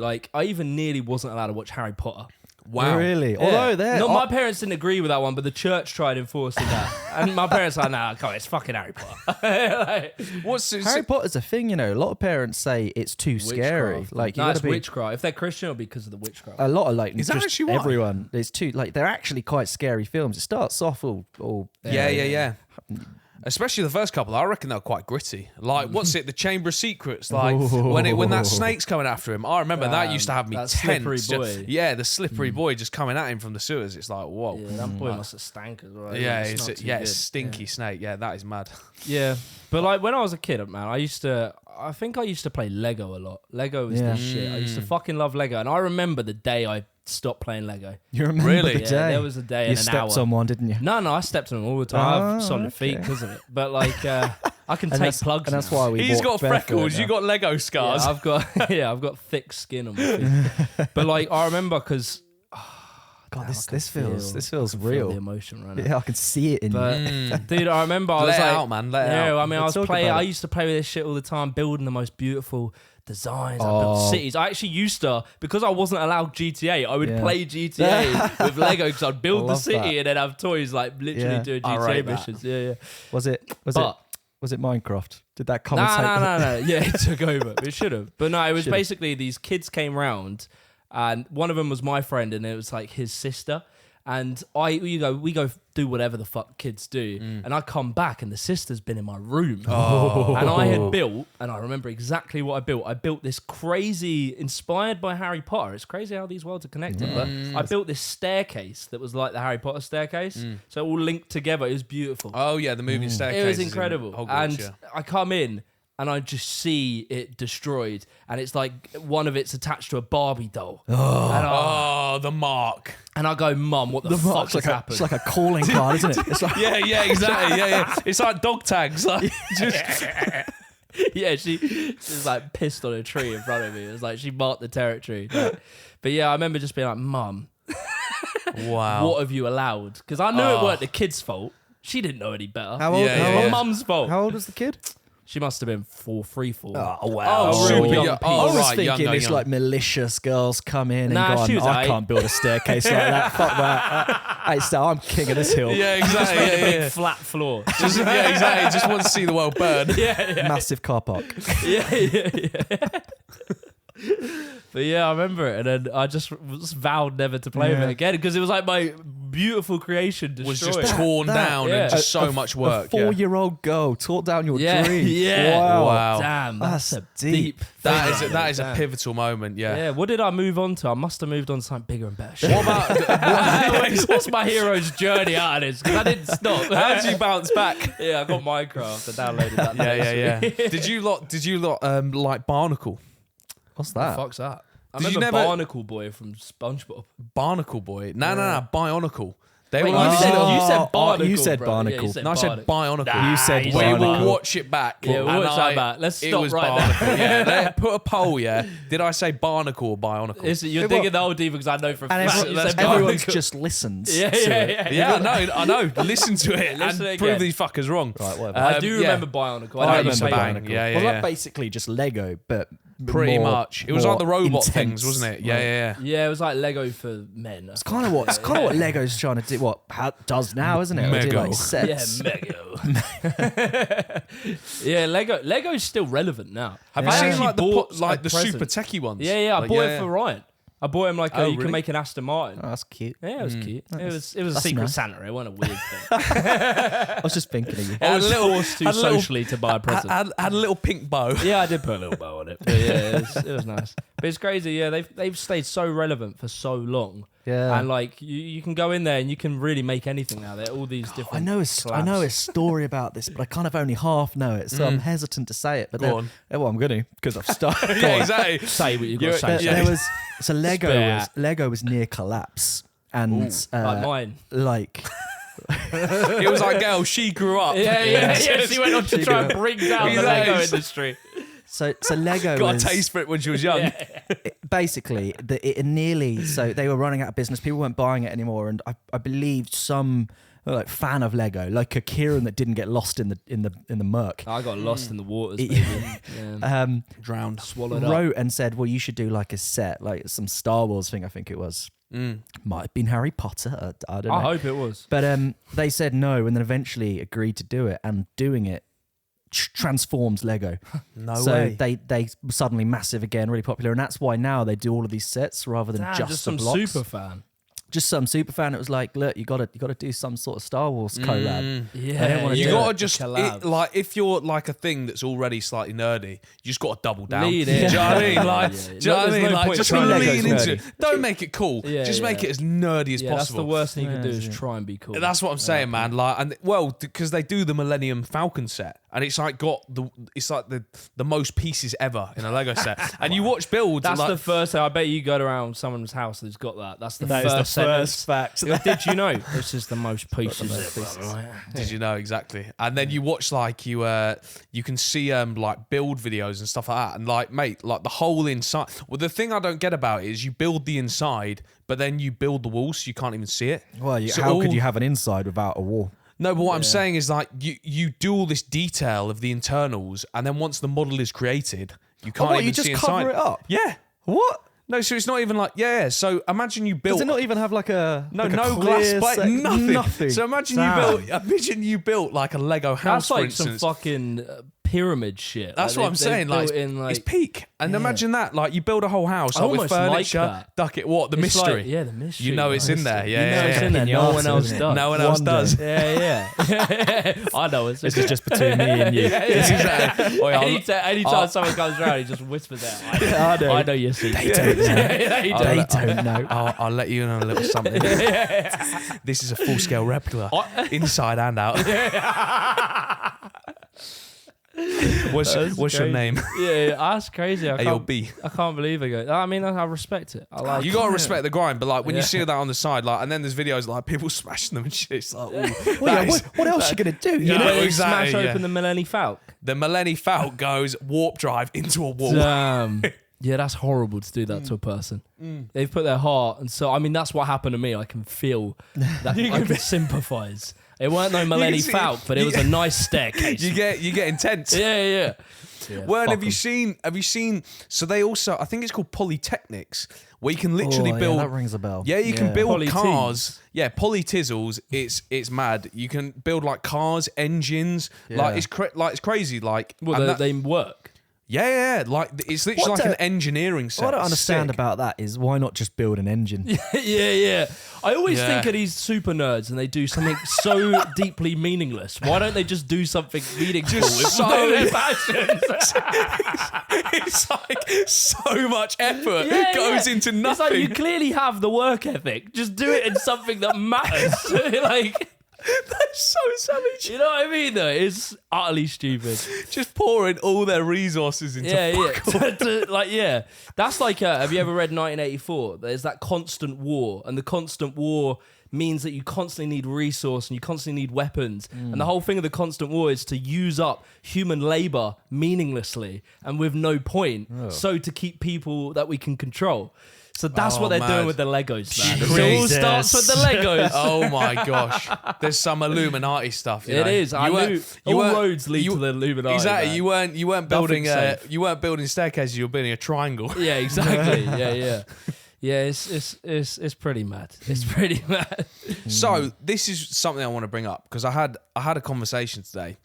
Speaker 2: wasn't allowed to watch Harry Potter.
Speaker 3: Wow.
Speaker 4: Really?
Speaker 2: Yeah.
Speaker 4: Although they're
Speaker 2: No, my parents didn't agree with that one, but the church tried enforcing that, and my parents were like, "Nah, come on, it's fucking Harry Potter." Like,
Speaker 3: What's
Speaker 4: Harry Potter's a thing, you know. A lot of parents say it's too scary.
Speaker 2: witchcraft.
Speaker 4: Like,
Speaker 2: no,
Speaker 4: you
Speaker 2: it's
Speaker 4: gotta be
Speaker 2: witchcraft. If they're Christian, it'll be because of the witchcraft.
Speaker 4: a lot of like
Speaker 3: Is that
Speaker 4: just
Speaker 3: actually why?
Speaker 4: everyone. It's too like they're actually quite scary films. It starts off all
Speaker 3: Yeah. Especially the first couple, I reckon they're quite gritty. Like, what's it? The Chamber of Secrets. Like when that snake's coming after him. I remember that used to have me
Speaker 2: that
Speaker 3: tense.
Speaker 2: slippery
Speaker 3: Just-
Speaker 2: boy.
Speaker 3: yeah, the slippery boy just coming at him from the sewers. It's like, whoa.
Speaker 2: Yeah, that boy must have stank as well.
Speaker 3: Yeah,
Speaker 2: it's not too good.
Speaker 3: stinky snake. Yeah, that is mad.
Speaker 2: Yeah, but like when I was a kid, man, I think I used to play Lego a lot. Lego was the shit. I used to fucking love Lego, and I remember the day I stopped playing Lego.
Speaker 4: You remember
Speaker 3: Really?
Speaker 4: the
Speaker 2: Yeah,
Speaker 4: day?
Speaker 2: there was a day
Speaker 4: you
Speaker 2: and an
Speaker 4: stepped
Speaker 2: hour.
Speaker 4: on one, didn't you?
Speaker 2: No, I stepped on them all the time. I have
Speaker 4: Oh,
Speaker 2: solid feet
Speaker 4: okay.
Speaker 2: because of it. But like, I can
Speaker 4: And
Speaker 2: take
Speaker 4: that's,
Speaker 2: plugs.
Speaker 4: and that's
Speaker 2: now.
Speaker 4: why we.
Speaker 3: He's
Speaker 4: walk
Speaker 3: got freckles.
Speaker 4: barefoot
Speaker 3: You
Speaker 4: now.
Speaker 3: got Lego scars.
Speaker 2: Yeah, I've got thick skin on my feet. But like, I remember because
Speaker 4: God, this feels
Speaker 2: feel the
Speaker 4: real.
Speaker 2: emotion right now.
Speaker 4: Yeah, I can see it in you.
Speaker 2: But dude, I remember I
Speaker 3: Let
Speaker 2: was
Speaker 3: it
Speaker 2: like,
Speaker 3: out, man. Let it
Speaker 2: yeah,
Speaker 3: out.
Speaker 2: I mean,
Speaker 4: Let's talk
Speaker 2: I
Speaker 4: about it.
Speaker 2: used to play with this shit all the time, building the most beautiful designs. I
Speaker 4: Oh.
Speaker 2: built cities. I actually used to, because I wasn't allowed GTA, I would
Speaker 4: Yeah.
Speaker 2: play GTA with Lego because I'd build
Speaker 4: I
Speaker 2: the
Speaker 4: love
Speaker 2: city
Speaker 4: that.
Speaker 2: and then have toys like literally
Speaker 4: Yeah.
Speaker 2: doing
Speaker 3: I
Speaker 2: GTA
Speaker 3: rate that.
Speaker 2: missions. Yeah.
Speaker 4: Was it Minecraft? Did that
Speaker 2: No,
Speaker 4: commentate?
Speaker 2: no. Yeah, it took over. It should have. But no, it was
Speaker 4: Should've.
Speaker 2: basically these kids came round, and one of them was my friend, and it was like his sister. And we go do whatever the fuck kids do. And I come back, and the sister's been in my room.
Speaker 3: Oh.
Speaker 2: And I had built, and I remember exactly what I built. I built this crazy, inspired by Harry Potter. It's crazy how these worlds are connected. But I built this staircase that was like the Harry Potter staircase. So it all linked together. It was beautiful.
Speaker 3: Oh yeah, the moving staircase.
Speaker 2: It was
Speaker 3: is in
Speaker 2: incredible.
Speaker 3: Hogwarts,
Speaker 2: And
Speaker 3: yeah.
Speaker 2: I come in and I just see it destroyed. And it's like one of it's attached to a Barbie doll.
Speaker 3: Oh, the mark.
Speaker 2: And I go, Mum, what the fuck has happened?
Speaker 4: It's like a calling card, isn't it? It's like
Speaker 3: Yeah, exactly. Yeah. It's like dog tags. Like, just
Speaker 2: Yeah, she's like pissed on a tree in front of me. It was like she marked the territory. But yeah, I remember just being like, Mum,
Speaker 3: wow.
Speaker 2: what have you allowed? Because I knew it weren't the kid's fault. She didn't know any better.
Speaker 4: how old?
Speaker 3: Yeah,
Speaker 2: It was
Speaker 3: yeah,
Speaker 2: my
Speaker 3: yeah.
Speaker 2: mum's fault.
Speaker 4: How old was the kid?
Speaker 2: She must have been 3, 4.
Speaker 4: Oh wow!
Speaker 3: Oh,
Speaker 2: real
Speaker 3: super
Speaker 2: young
Speaker 3: young.
Speaker 2: people.
Speaker 4: I
Speaker 3: Oh,
Speaker 4: was
Speaker 3: right,
Speaker 4: thinking
Speaker 3: young,
Speaker 4: it's
Speaker 3: young.
Speaker 4: like malicious girls come in and
Speaker 2: Nah,
Speaker 4: gone,
Speaker 2: she was
Speaker 4: I
Speaker 2: aight.
Speaker 4: can't build a staircase like that. Fuck that. Hey, so I'm king of this hill.
Speaker 3: Yeah, exactly.
Speaker 2: A big
Speaker 3: Yeah.
Speaker 2: flat floor.
Speaker 3: Yeah, exactly. Just want to see the world burn.
Speaker 4: Massive car park.
Speaker 2: yeah. But yeah, I remember it, and then I just vowed never to play with
Speaker 4: Yeah.
Speaker 2: it again because it was like my beautiful creation
Speaker 3: Was
Speaker 2: destroyed.
Speaker 3: just torn
Speaker 4: That-
Speaker 3: down
Speaker 2: yeah.
Speaker 3: and just so much work.
Speaker 4: A 4-year-old girl taught down your
Speaker 2: yeah,
Speaker 4: dream.
Speaker 2: yeah.
Speaker 3: Wow.
Speaker 2: Damn, that's
Speaker 4: That's
Speaker 2: a
Speaker 4: deep.
Speaker 2: deep.
Speaker 3: That
Speaker 2: thing.
Speaker 3: is a
Speaker 2: Damn.
Speaker 3: pivotal moment. Yeah.
Speaker 2: Yeah, what did I move on to? I must have moved on to something bigger and better. Shit.
Speaker 3: What about
Speaker 2: What's my hero's journey out of this? Because I didn't stop.
Speaker 3: how did you bounce back?
Speaker 2: Yeah, I got Minecraft. I downloaded that.
Speaker 3: Yeah. Did you lot like Barnacle?
Speaker 4: What's
Speaker 2: The
Speaker 4: that?
Speaker 2: fuck's that? I
Speaker 3: Did you
Speaker 2: remember
Speaker 3: never-
Speaker 2: Barnacle Boy from SpongeBob.
Speaker 3: Barnacle Boy? No, Bionicle. They
Speaker 2: Wait,
Speaker 3: were like,
Speaker 2: you said
Speaker 4: Oh,
Speaker 2: Barnacle.
Speaker 4: you said
Speaker 2: bro.
Speaker 4: Barnacle.
Speaker 2: Yeah,
Speaker 3: no, I said Bionicle.
Speaker 2: Nah,
Speaker 4: You said
Speaker 2: you
Speaker 3: We
Speaker 2: said
Speaker 3: will
Speaker 4: Barnacle.
Speaker 3: watch it back.
Speaker 2: Yeah, we'll
Speaker 3: and
Speaker 2: watch that back. Let's
Speaker 3: it
Speaker 2: stop
Speaker 3: was
Speaker 2: right
Speaker 3: Barnacle.
Speaker 2: now.
Speaker 3: Yeah, put a poll. Yeah, did I say Barnacle or Bionicle?
Speaker 2: You're digging the old deep because I know for a
Speaker 4: And
Speaker 2: fact you said
Speaker 4: everyone's
Speaker 2: Barnacle.
Speaker 4: just listens.
Speaker 2: Yeah,
Speaker 4: to it.
Speaker 3: Yeah, I know. Listen to it
Speaker 2: Listen
Speaker 3: and
Speaker 2: again.
Speaker 3: prove these fuckers wrong.
Speaker 4: Right, whatever.
Speaker 2: I do
Speaker 3: yeah.
Speaker 2: remember Bionicle.
Speaker 4: I
Speaker 2: I
Speaker 3: remember
Speaker 2: don't play
Speaker 3: Bang.
Speaker 2: Bionicle.
Speaker 3: Yeah,
Speaker 4: Well,
Speaker 3: yeah.
Speaker 4: that basically just Lego, but
Speaker 3: Pretty
Speaker 4: more-
Speaker 3: much. It was like the
Speaker 4: more
Speaker 3: robot
Speaker 4: intense.
Speaker 3: things, wasn't it? Yeah.
Speaker 2: Yeah, it was like Lego for men.
Speaker 4: It's kind of what Lego's trying to do. What does now, isn't it? They do,
Speaker 3: Mego.
Speaker 4: like sets.
Speaker 2: Mego. Yeah, Lego's still relevant now.
Speaker 3: Have
Speaker 2: I
Speaker 3: you seen
Speaker 2: actually
Speaker 3: like
Speaker 2: bought
Speaker 3: the
Speaker 2: a
Speaker 3: super
Speaker 2: present.
Speaker 3: techie ones?
Speaker 2: Yeah, I
Speaker 3: Like,
Speaker 2: bought it for Ryan. I bought him like
Speaker 3: Oh,
Speaker 2: you can
Speaker 3: really?
Speaker 2: make an Aston Martin.
Speaker 4: Oh, that's cute.
Speaker 2: Yeah, it was cute. It was a
Speaker 4: That's
Speaker 2: secret
Speaker 4: nice.
Speaker 2: Santa. It wasn't a weird thing.
Speaker 4: I was just thinking of you.
Speaker 2: I was
Speaker 3: a little-
Speaker 2: forced to
Speaker 3: had a little-
Speaker 2: socially to buy a present.
Speaker 3: Had a little pink bow.
Speaker 2: Yeah, I did put a little bow on it. But yeah, it was nice. But it's crazy, yeah. They've stayed so relevant for so long.
Speaker 4: Yeah.
Speaker 2: And like you can go in there and you can really make anything now. There all these different.
Speaker 4: I know a story about this, but I kind of only half know it, so I'm hesitant to say it. But
Speaker 3: Go on.
Speaker 4: Well, I'm going to because I've started.
Speaker 3: Yeah, exactly.
Speaker 2: Say what you've got to say.
Speaker 4: There was so
Speaker 2: Spare.
Speaker 4: Lego was near collapse, and
Speaker 2: Like mine.
Speaker 4: like
Speaker 3: It was like, girl, she grew up.
Speaker 2: Yeah. She went on to try and bring down the Lego
Speaker 3: Exactly.
Speaker 2: industry.
Speaker 4: so Lego
Speaker 3: Got
Speaker 4: was,
Speaker 3: a taste for it when she was young.
Speaker 4: basically it nearly, so they were running out of business. People weren't buying it anymore, and I believe some like fan of Lego, like a Kieran that didn't get lost in the murk,
Speaker 2: I got lost in the waters. Baby. Yeah.
Speaker 3: Drowned.
Speaker 2: Swallowed up.
Speaker 4: wrote and said, well, you should do like a set, like some Star Wars thing, I think it was. Might have been Harry Potter, I don't know.
Speaker 2: I hope it was.
Speaker 4: But they said no, and then eventually agreed to do it, and doing it transforms Lego.
Speaker 3: No
Speaker 4: So
Speaker 3: way.
Speaker 4: they were suddenly massive again, really popular, and that's why now they do all of these sets rather than
Speaker 2: Damn,
Speaker 4: just
Speaker 2: just
Speaker 4: the
Speaker 2: some
Speaker 4: blocks.
Speaker 2: super fan.
Speaker 4: Just some super fan. It was like, look, you got to do some sort of Star Wars collab.
Speaker 2: Yeah,
Speaker 4: I don't wanna
Speaker 3: You
Speaker 4: do
Speaker 3: gotta
Speaker 4: it.
Speaker 3: just
Speaker 2: Collab.
Speaker 3: like if you're like a thing that's already slightly nerdy, you just gotta double down.
Speaker 2: Lead
Speaker 3: Do you
Speaker 2: in.
Speaker 3: know what I mean? Like,
Speaker 2: Yeah.
Speaker 3: do you know what I
Speaker 2: There's
Speaker 3: mean?
Speaker 2: no
Speaker 3: Like,
Speaker 2: point
Speaker 3: just
Speaker 2: trying to
Speaker 3: lean
Speaker 2: make it
Speaker 3: into
Speaker 2: nerdy.
Speaker 3: it. Don't make it cool.
Speaker 2: Yeah,
Speaker 3: just make it as nerdy as
Speaker 2: Yeah, that's
Speaker 3: possible.
Speaker 2: the worst thing you can do is try and be cool.
Speaker 3: That's what I'm saying, man. Like, and well, because they do the Millennium Falcon set, and it's like the most pieces ever in a Lego set. And you watch builds.
Speaker 2: That's
Speaker 3: like,
Speaker 2: the first thing. I bet you go around someone's house who's got that. That's the
Speaker 4: That is
Speaker 2: first
Speaker 4: the first
Speaker 2: sentence.
Speaker 4: fact.
Speaker 2: Did you know? This is the most pieces ever.
Speaker 3: Did you know exactly? And then you watch like you can see like build videos and stuff like that, and like mate, like the whole inside. Well, the thing I don't get about it is you build the inside, but then you build the walls, so you can't even see it.
Speaker 4: Well,
Speaker 3: So
Speaker 4: how could
Speaker 3: all-
Speaker 4: you have an inside without a wall?
Speaker 3: No, but what I'm saying is like you do all this detail of the internals, and then once the model is created, you can't
Speaker 4: what,
Speaker 3: even
Speaker 4: you just
Speaker 3: see
Speaker 4: cover
Speaker 3: inside.
Speaker 4: it up?
Speaker 3: Yeah.
Speaker 4: What?
Speaker 3: No, so it's not even like So imagine you built.
Speaker 4: Does it not even have like a
Speaker 3: No,
Speaker 4: like a
Speaker 3: no
Speaker 4: clear
Speaker 3: glass plate, nothing. So imagine you built like a Lego house,
Speaker 2: That's like
Speaker 3: for instance.
Speaker 2: some fucking pyramid shit.
Speaker 3: That's
Speaker 2: Like,
Speaker 3: what I'm saying. Like,
Speaker 2: built in,
Speaker 3: it's peak. And imagine that, like, you build a whole house
Speaker 2: I
Speaker 3: like, with
Speaker 2: almost like
Speaker 3: furniture,
Speaker 2: that.
Speaker 3: duck it. What the
Speaker 2: It's
Speaker 3: mystery?
Speaker 2: like- yeah, the mystery.
Speaker 3: You know it's in there. Yeah,
Speaker 2: You know
Speaker 3: yeah,
Speaker 2: it's
Speaker 3: yeah.
Speaker 2: in there.
Speaker 4: In
Speaker 2: No
Speaker 4: your
Speaker 2: one
Speaker 4: arse,
Speaker 2: else
Speaker 4: isn't it?
Speaker 2: does.
Speaker 3: No one else
Speaker 4: One
Speaker 3: does.
Speaker 2: Yeah. I know it's.
Speaker 4: This is just between me and you.
Speaker 3: Exactly. Oh, yeah,
Speaker 2: Anytime someone comes around, he just whispers out.
Speaker 4: I know.
Speaker 2: I know your secret.
Speaker 4: They don't know.
Speaker 3: I'll let you know a little something. This is a full-scale replica, inside and out. What's your
Speaker 2: crazy.
Speaker 3: name?
Speaker 2: Yeah, that's crazy. I can't,
Speaker 3: AOB.
Speaker 2: I can't believe it. I mean, I respect it. I like.
Speaker 3: You gotta respect the grind, but like when you
Speaker 2: Yeah.
Speaker 3: see that on the side, like, and then there's videos like people smashing them and shit. It's like, ooh,
Speaker 4: Well,
Speaker 3: that
Speaker 4: yeah,
Speaker 3: is-
Speaker 4: what else are you gonna do?
Speaker 3: Yeah.
Speaker 2: You know, they
Speaker 3: exactly,
Speaker 2: smash
Speaker 3: yeah.
Speaker 2: open the Millennium Falcon.
Speaker 3: the Millennium Falcon goes warp drive into a wall.
Speaker 2: Damn. Yeah, that's horrible to do that to a person. They've put their heart, and so I mean that's what happened to me. I can feel that. I can sympathise. It weren't no Millennium
Speaker 3: see-
Speaker 2: Falcon, but it was a nice staircase.
Speaker 3: You get intense.
Speaker 2: Yeah.
Speaker 3: Well, and
Speaker 2: fuck
Speaker 3: have you seen? So they also, I think it's called Polytechnics, where you can literally
Speaker 4: Oh, yeah,
Speaker 3: build.
Speaker 4: that rings a bell.
Speaker 3: Yeah, you can build
Speaker 2: Poly
Speaker 3: cars.
Speaker 2: teens.
Speaker 3: Yeah, polytizzles. It's mad. You can build like cars, engines. Like
Speaker 4: Yeah.
Speaker 3: it's crazy. Like
Speaker 2: Well,
Speaker 3: and
Speaker 2: they work.
Speaker 3: yeah. Like it's literally
Speaker 4: What
Speaker 3: like an
Speaker 4: the-
Speaker 3: engineering set.
Speaker 4: What I don't understand
Speaker 3: Sick.
Speaker 4: about that is why not just build an engine?
Speaker 2: yeah. I always
Speaker 3: Yeah.
Speaker 2: think of these super nerds and they do something so deeply meaningless. Why don't they just do something meaningful
Speaker 3: Just
Speaker 2: with
Speaker 3: so-
Speaker 2: their passions?
Speaker 3: It's like so much effort goes into
Speaker 2: It's
Speaker 3: nothing.
Speaker 2: like you clearly have the work ethic. Just do it in something that matters. Like,
Speaker 3: That's so savage.
Speaker 2: you know what I mean? Though it's utterly stupid.
Speaker 3: Just pouring all their resources into
Speaker 2: Yeah. That's like, have you ever read 1984? There's that constant war, and the constant war means that you constantly need resource and you constantly need weapons. And the whole thing of the constant war is to use up human labor meaninglessly and with no point, so to keep people that we can control. So that's what they're
Speaker 3: mad.
Speaker 2: doing with the Legos, man. It all
Speaker 4: Jesus.
Speaker 2: starts with the Legos.
Speaker 3: Oh my gosh, there's some Illuminati stuff. You
Speaker 2: It
Speaker 3: know?
Speaker 2: is. I
Speaker 3: weren't-
Speaker 2: knew all
Speaker 3: weren't-
Speaker 2: roads lead to the Illuminati.
Speaker 3: Exactly.
Speaker 2: man.
Speaker 3: You weren't building
Speaker 2: Nothing's safe.
Speaker 3: you weren't building staircases. You were building a triangle.
Speaker 2: Yeah, exactly. Yeah. It's pretty mad. It's pretty mad.
Speaker 3: So this is something I want to bring up because I had a conversation today,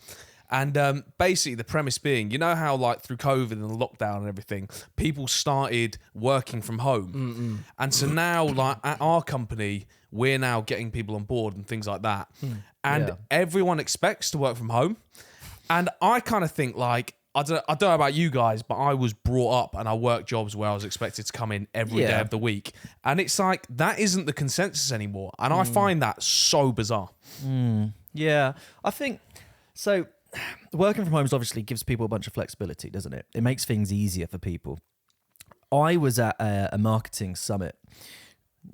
Speaker 3: and basically the premise being, you know how like through COVID and the lockdown and everything, people started working from home, and so now like at our company we're now getting people on board and things like that, and
Speaker 4: Yeah.
Speaker 3: everyone expects to work from home, and I kind of think like I don't know about you guys, but I was brought up and I worked jobs where I was expected to come in every day of the week. And it's like, that isn't the consensus anymore. And I find that so bizarre.
Speaker 4: Yeah, I think so. Working from home obviously gives people a bunch of flexibility, doesn't it? It makes things easier for people. I was at a marketing summit.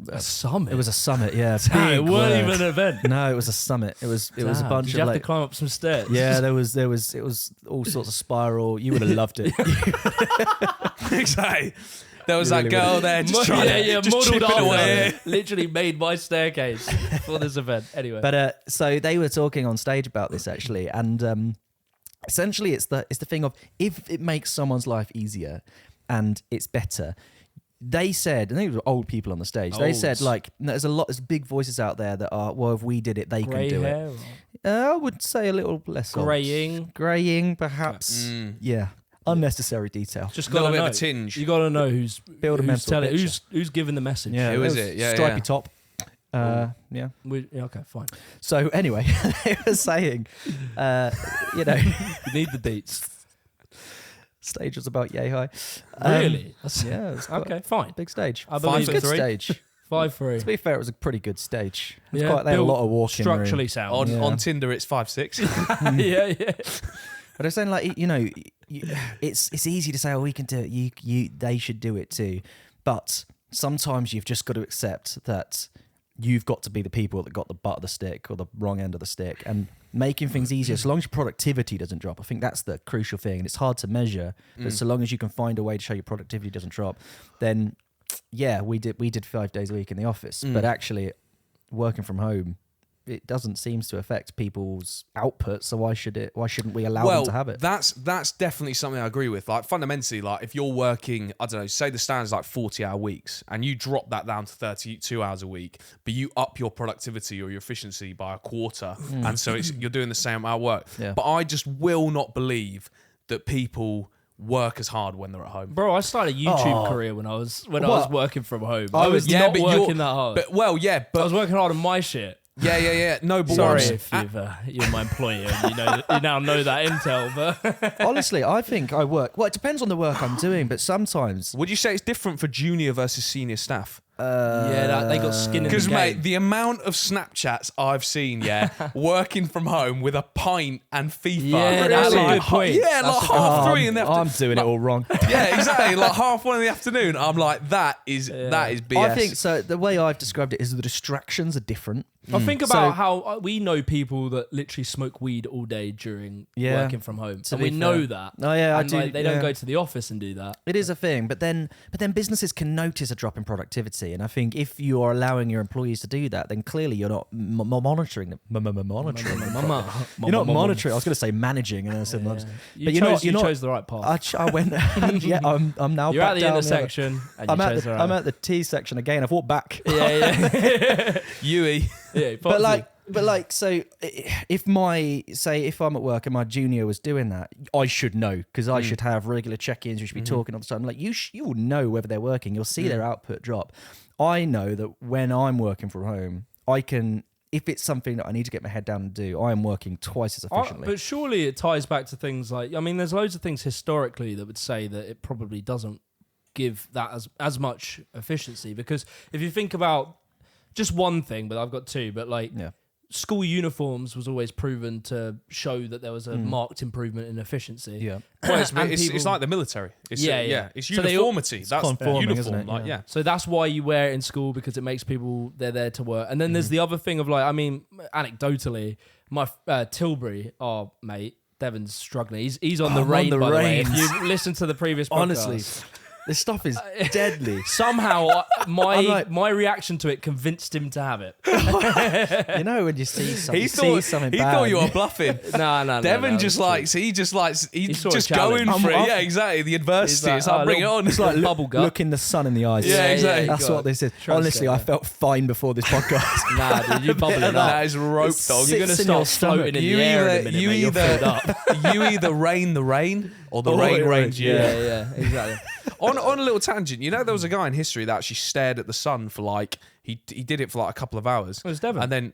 Speaker 2: A summit?
Speaker 4: It was a summit, yeah.
Speaker 2: It wasn't even an event.
Speaker 4: No, it was a summit. It was a bunch
Speaker 2: Did
Speaker 4: of
Speaker 2: you have to climb up some stairs?
Speaker 4: Yeah, it was all sorts of spiral. You would have loved it.
Speaker 3: Exactly. There was
Speaker 4: You
Speaker 3: that
Speaker 4: really
Speaker 3: girl there just trying to just
Speaker 2: modelled
Speaker 3: chipping away.
Speaker 2: after. Literally made my staircase for this event. Anyway.
Speaker 4: But so they were talking on stage about this actually, and essentially it's the thing of, if it makes someone's life easier and it's better. They said, and they were old people on the stage. They said, like, there's big voices out there that are, well, if we did it, they
Speaker 2: Grey
Speaker 4: can do
Speaker 2: hair
Speaker 4: it. I would say a little less old. Greying, perhaps. Yeah. Unnecessary detail.
Speaker 2: Just
Speaker 3: A
Speaker 2: got
Speaker 3: little
Speaker 2: to
Speaker 3: bit
Speaker 2: know.
Speaker 3: of a tinge.
Speaker 2: You got to know who's
Speaker 4: Build a mental
Speaker 2: telling,
Speaker 4: picture.
Speaker 2: who's giving the message.
Speaker 4: Yeah,
Speaker 3: Who is
Speaker 4: was
Speaker 3: it? Yeah,
Speaker 4: stripy
Speaker 3: yeah.
Speaker 4: top. Yeah.
Speaker 2: Yeah, okay, fine.
Speaker 4: So anyway, they were saying, you know,
Speaker 2: You need the deets.
Speaker 4: stage was about yay high.
Speaker 2: Really?
Speaker 4: Yeah. It was quite
Speaker 2: Okay, fine.
Speaker 4: a big stage.
Speaker 2: I believe
Speaker 4: Good
Speaker 2: it. 3.
Speaker 4: stage.
Speaker 2: 5-3.
Speaker 4: To be fair, it was a pretty good stage. It was
Speaker 2: Yeah,
Speaker 4: they had a
Speaker 2: built
Speaker 4: lot of walking room.
Speaker 2: Structurally sound.
Speaker 4: Yeah.
Speaker 3: On Tinder, it's 5'6".
Speaker 2: yeah.
Speaker 4: But I'm saying, like, you know, it's easy to say, oh, we can do it. They should do it too. But sometimes you've just got to accept that you've got to be the people that got the butt of the stick or the wrong end of the stick, and making things easier. So long as your productivity doesn't drop, I think that's the crucial thing. And it's hard to measure, but so long as you can find a way to show your productivity doesn't drop, then yeah, we did 5 days a week in the office. But actually, working from home, it doesn't seem to affect people's output. So why shouldn't we allow them to have it?
Speaker 3: That's definitely something I agree with. Like, fundamentally, like, if you're working, I don't know, say the standard's like 40-hour weeks, and you drop that down to 32 hours a week, but you up your productivity or your efficiency by a quarter, and so you're doing the same amount of work.
Speaker 4: Yeah.
Speaker 3: But I just will not believe that people work as hard when they're at home.
Speaker 2: Bro, I started a YouTube career when I was working from home. I was
Speaker 3: Yeah,
Speaker 2: not
Speaker 3: but
Speaker 2: working that hard.
Speaker 3: But
Speaker 2: I was working hard on my shit.
Speaker 3: Yeah. No, but
Speaker 2: Sorry
Speaker 3: what I'm-
Speaker 2: if you're my employer and you now know that intel, but
Speaker 4: Honestly, I think I work. Well, it depends on the work I'm doing, but sometimes.
Speaker 3: would you say it's different for junior versus senior staff?
Speaker 2: they got skin in the
Speaker 3: Because,
Speaker 2: game.
Speaker 3: mate, the amount of Snapchats I've seen, working from home with a pint and FIFA.
Speaker 2: Yeah, that's a good point.
Speaker 3: Yeah,
Speaker 2: That's
Speaker 3: like
Speaker 2: a good
Speaker 3: half 3 in the afternoon.
Speaker 4: I'm doing it all wrong.
Speaker 3: Yeah, exactly. Like 1:30 in the afternoon. I'm like, that is BS.
Speaker 4: I think so. The way I've described it is the distractions are different.
Speaker 2: I think about how we know people that literally smoke weed all day during
Speaker 4: Yeah,
Speaker 2: working from home,
Speaker 4: to
Speaker 2: and
Speaker 4: be
Speaker 2: we know
Speaker 4: fair.
Speaker 2: that.
Speaker 4: Oh, yeah, I
Speaker 2: and,
Speaker 4: do,
Speaker 2: like, they don't
Speaker 4: yeah.
Speaker 2: go to the office and do that.
Speaker 4: It is a thing, but then businesses can notice a drop in productivity, and I think if you are allowing your employees to do that, then clearly you're not monitoring them. Monitoring. You're not monitoring. I was going to say managing, and I said, but
Speaker 2: You chose the right path.
Speaker 4: I went. Yeah, I'm now.
Speaker 2: You're
Speaker 4: back
Speaker 2: at the
Speaker 4: down
Speaker 2: intersection, and
Speaker 4: I'm
Speaker 2: you
Speaker 4: at
Speaker 2: chose
Speaker 4: the,
Speaker 2: the right.
Speaker 4: I'm at the T section again. I've walked back.
Speaker 2: Yeah.
Speaker 3: Yui.
Speaker 2: Yeah,
Speaker 4: But like, so if I'm at work and my junior was doing that, I should know, because I should have regular check-ins. We should be talking all the time. Like, you will know whether they're working. You'll see their output drop. I know that when I'm working from home, I can, if it's something that I need to get my head down and do, I am working twice as efficiently.
Speaker 2: But surely it ties back to things like, I mean, there's loads of things historically that would say that it probably doesn't give that as much efficiency, because if you think about just one thing, but I've got two, but like, school uniforms was always proven to show that there was a marked improvement in efficiency.
Speaker 4: Yeah.
Speaker 3: Well, it's
Speaker 2: people-
Speaker 3: like the military. It's,
Speaker 2: Yeah.
Speaker 3: It's
Speaker 2: So they all-
Speaker 3: uniformity. That's
Speaker 4: conforming,
Speaker 3: uniform.
Speaker 4: isn't it?
Speaker 3: Like,
Speaker 4: Yeah.
Speaker 2: So that's why you wear it in school, because it makes people, they're there to work. And then there's the other thing of, like, I mean, anecdotally, my Tilbury, our mate, Devon's struggling. He's on the
Speaker 4: I'm
Speaker 2: rain,
Speaker 4: on the
Speaker 2: by the way.
Speaker 4: rains.
Speaker 2: If you listen to the previous podcast.
Speaker 4: Honestly, this stuff is deadly.
Speaker 2: Somehow my
Speaker 4: like-
Speaker 2: my reaction to it convinced him to have it.
Speaker 4: You know, when you see something,
Speaker 3: He
Speaker 4: something
Speaker 3: thought
Speaker 4: bad.
Speaker 3: you were bluffing.
Speaker 2: No.
Speaker 3: Devon
Speaker 2: no,
Speaker 3: just
Speaker 2: it's
Speaker 3: likes, he's just
Speaker 2: saw a
Speaker 3: just going
Speaker 2: challenge.
Speaker 3: for it.
Speaker 4: I'm-
Speaker 3: Yeah, exactly. The adversity.
Speaker 2: like,
Speaker 3: It's like,
Speaker 2: oh,
Speaker 3: bring it
Speaker 2: little-
Speaker 3: on.
Speaker 2: It's like bubble gut.
Speaker 4: Looking the sun in the eyes.
Speaker 3: Yeah, exactly.
Speaker 4: That's
Speaker 2: God.
Speaker 4: what this is.
Speaker 2: Trust
Speaker 4: Honestly,
Speaker 2: it,
Speaker 4: I
Speaker 2: man.
Speaker 4: felt fine before this podcast.
Speaker 2: Nah, dude, you're bubbling up.
Speaker 3: That is rope,
Speaker 4: It
Speaker 3: dog.
Speaker 2: You're gonna
Speaker 4: sits in your
Speaker 2: start floating
Speaker 4: stomach.
Speaker 2: in the air in a minute, mate. You're filled up.
Speaker 3: you either rain the rain or the rain rains you.
Speaker 2: Yeah, exactly.
Speaker 3: On a little tangent, you know, there was a guy in history that actually stared at the sun for like He did it for like a couple of hours.
Speaker 2: It was Devon.
Speaker 3: And then,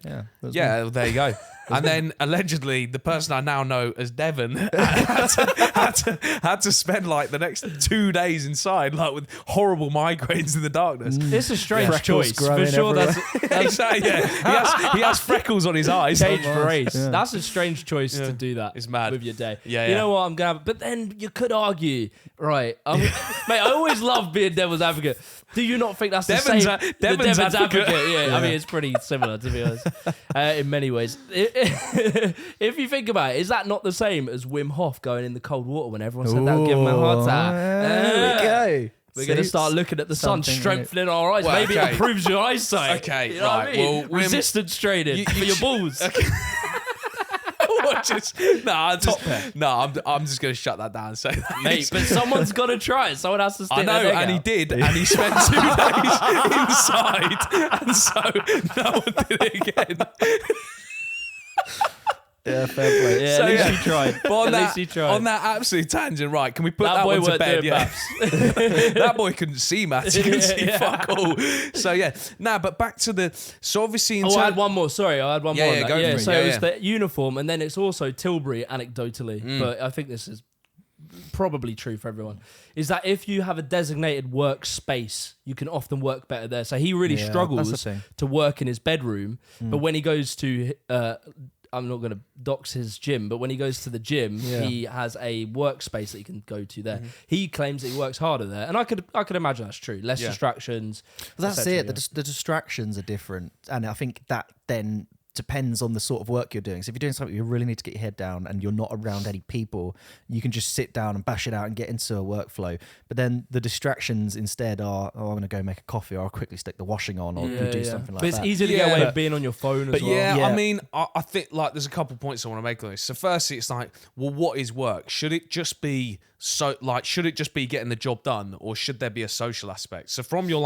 Speaker 4: Yeah,
Speaker 3: there you go. And then allegedly, the person I now know as Devon had to spend like the next 2 days inside, like with horrible migraines in the darkness.
Speaker 2: It's a strange
Speaker 4: Freckles
Speaker 2: choice.
Speaker 4: growing
Speaker 2: For sure,
Speaker 4: everywhere.
Speaker 3: Exactly, yeah. He has freckles on his eyes.
Speaker 2: Cage for race.
Speaker 4: Yeah.
Speaker 2: That's a strange choice to do that.
Speaker 3: It's mad.
Speaker 2: With your day.
Speaker 3: Yeah,
Speaker 2: You
Speaker 3: yeah.
Speaker 2: know what? I'm gonna. But then you could argue, right? Mate, I always love being devil's advocate. Do you not think that's the
Speaker 3: Devon's
Speaker 2: same?
Speaker 3: Devon's advocate.
Speaker 2: Yeah, I mean it's pretty similar to be honest, in many ways. If you think about it, is that not the same as Wim Hof going in the cold water when everyone said that would give him a heart attack?
Speaker 4: There we go.
Speaker 2: We're going to start looking at the sun,
Speaker 4: something,
Speaker 2: strengthening our eyes.
Speaker 3: Well,
Speaker 2: Maybe
Speaker 3: okay.
Speaker 2: it improves your eyesight.
Speaker 3: Okay,
Speaker 2: You know what I
Speaker 3: right,
Speaker 2: mean?
Speaker 3: well, Wim-
Speaker 2: Resistance training for your balls.
Speaker 3: I'm just going to shut that down and say that.
Speaker 2: Mate, but someone's got to try it. Someone has to stick
Speaker 3: I know,
Speaker 2: their neck
Speaker 3: and he
Speaker 2: out.
Speaker 3: did, and he spent 2 days inside, and so no one did it again.
Speaker 4: Yeah, fair play.
Speaker 2: Yeah,
Speaker 3: So,
Speaker 2: at least
Speaker 3: yeah.
Speaker 2: he tried.
Speaker 3: But
Speaker 2: At least he tried.
Speaker 3: on that absolute tangent, right? Can we put
Speaker 2: That
Speaker 3: that,
Speaker 2: boy
Speaker 3: one to
Speaker 2: weren't
Speaker 3: bed?
Speaker 2: doing
Speaker 3: Yeah,
Speaker 2: maths.
Speaker 3: that boy couldn't see maths. He couldn't see
Speaker 2: Yeah.
Speaker 3: fuck all. So yeah, but back to the. So obviously, in
Speaker 2: Oh, I
Speaker 3: terms.
Speaker 2: had one more. Sorry, I had one
Speaker 3: Yeah,
Speaker 2: more.
Speaker 3: yeah,
Speaker 2: on
Speaker 3: go
Speaker 2: that.
Speaker 3: for
Speaker 2: Yeah,
Speaker 3: it.
Speaker 2: so
Speaker 3: Yeah,
Speaker 2: it was
Speaker 3: yeah.
Speaker 2: the uniform, and then it's also Tilbury, anecdotally, but I think this is probably true for everyone, is that if you have a designated workspace, you can often work better there. So he really
Speaker 4: Yeah, that's
Speaker 2: struggles
Speaker 4: the thing.
Speaker 2: to work in his bedroom, but when he goes to, I'm not going to dox his gym, but when he goes to the gym,
Speaker 4: Yeah.
Speaker 2: he has a workspace that he can go to there. He claims that he works harder there, and I could imagine that's true. Less
Speaker 3: Yeah.
Speaker 2: distractions.
Speaker 4: Well, that's
Speaker 2: etc.,
Speaker 4: it. The distractions are different, and I think that then depends on the sort of work you're doing. So if you're doing something you really need to get your head down and you're not around any people, you can just sit down and bash it out and get into a workflow. But then the distractions instead are, I'm going to go make a coffee, or I'll quickly stick the washing on, or do something like
Speaker 2: But it's
Speaker 4: that.
Speaker 2: easy to get away
Speaker 3: Yeah.
Speaker 2: with being on your phone
Speaker 3: But
Speaker 2: as well.
Speaker 3: yeah, I
Speaker 4: Yeah.
Speaker 3: mean, I think like there's a couple points I want to make on this. So firstly, it's like, well, what is work? Should it just be getting the job done, or should there be a social aspect? So from your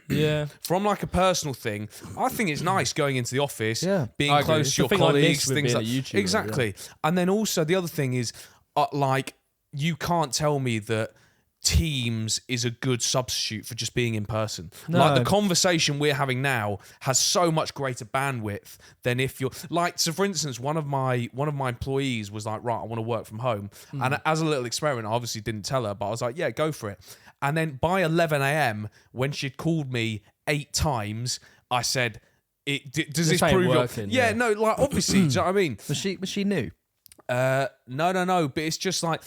Speaker 2: Yeah.
Speaker 3: from like a personal thing, I think it's nice going into the office,
Speaker 4: Yeah.
Speaker 3: being
Speaker 2: I agree.
Speaker 3: close
Speaker 2: It's
Speaker 3: to your
Speaker 2: the thing I miss
Speaker 3: colleagues,
Speaker 2: with
Speaker 3: things
Speaker 2: being
Speaker 3: like
Speaker 2: a YouTuber,
Speaker 3: exactly. And then also the other thing is, like, you can't tell me that Teams is a good substitute for just being in person.
Speaker 4: No.
Speaker 3: Like the conversation we're having now has so much greater bandwidth than if you're like. So for instance, one of my employees was like, right, I want to work from home, and as a little experiment, I obviously didn't tell her, but I was like, yeah, go for it. And then by 11 a.m, when she'd called me 8 times, I said, does this
Speaker 2: This ain't
Speaker 3: prove your...
Speaker 2: working,
Speaker 3: Yeah,
Speaker 2: yeah.
Speaker 3: no, like obviously, do you know what I mean?
Speaker 4: Was she new?
Speaker 3: No, but it's just like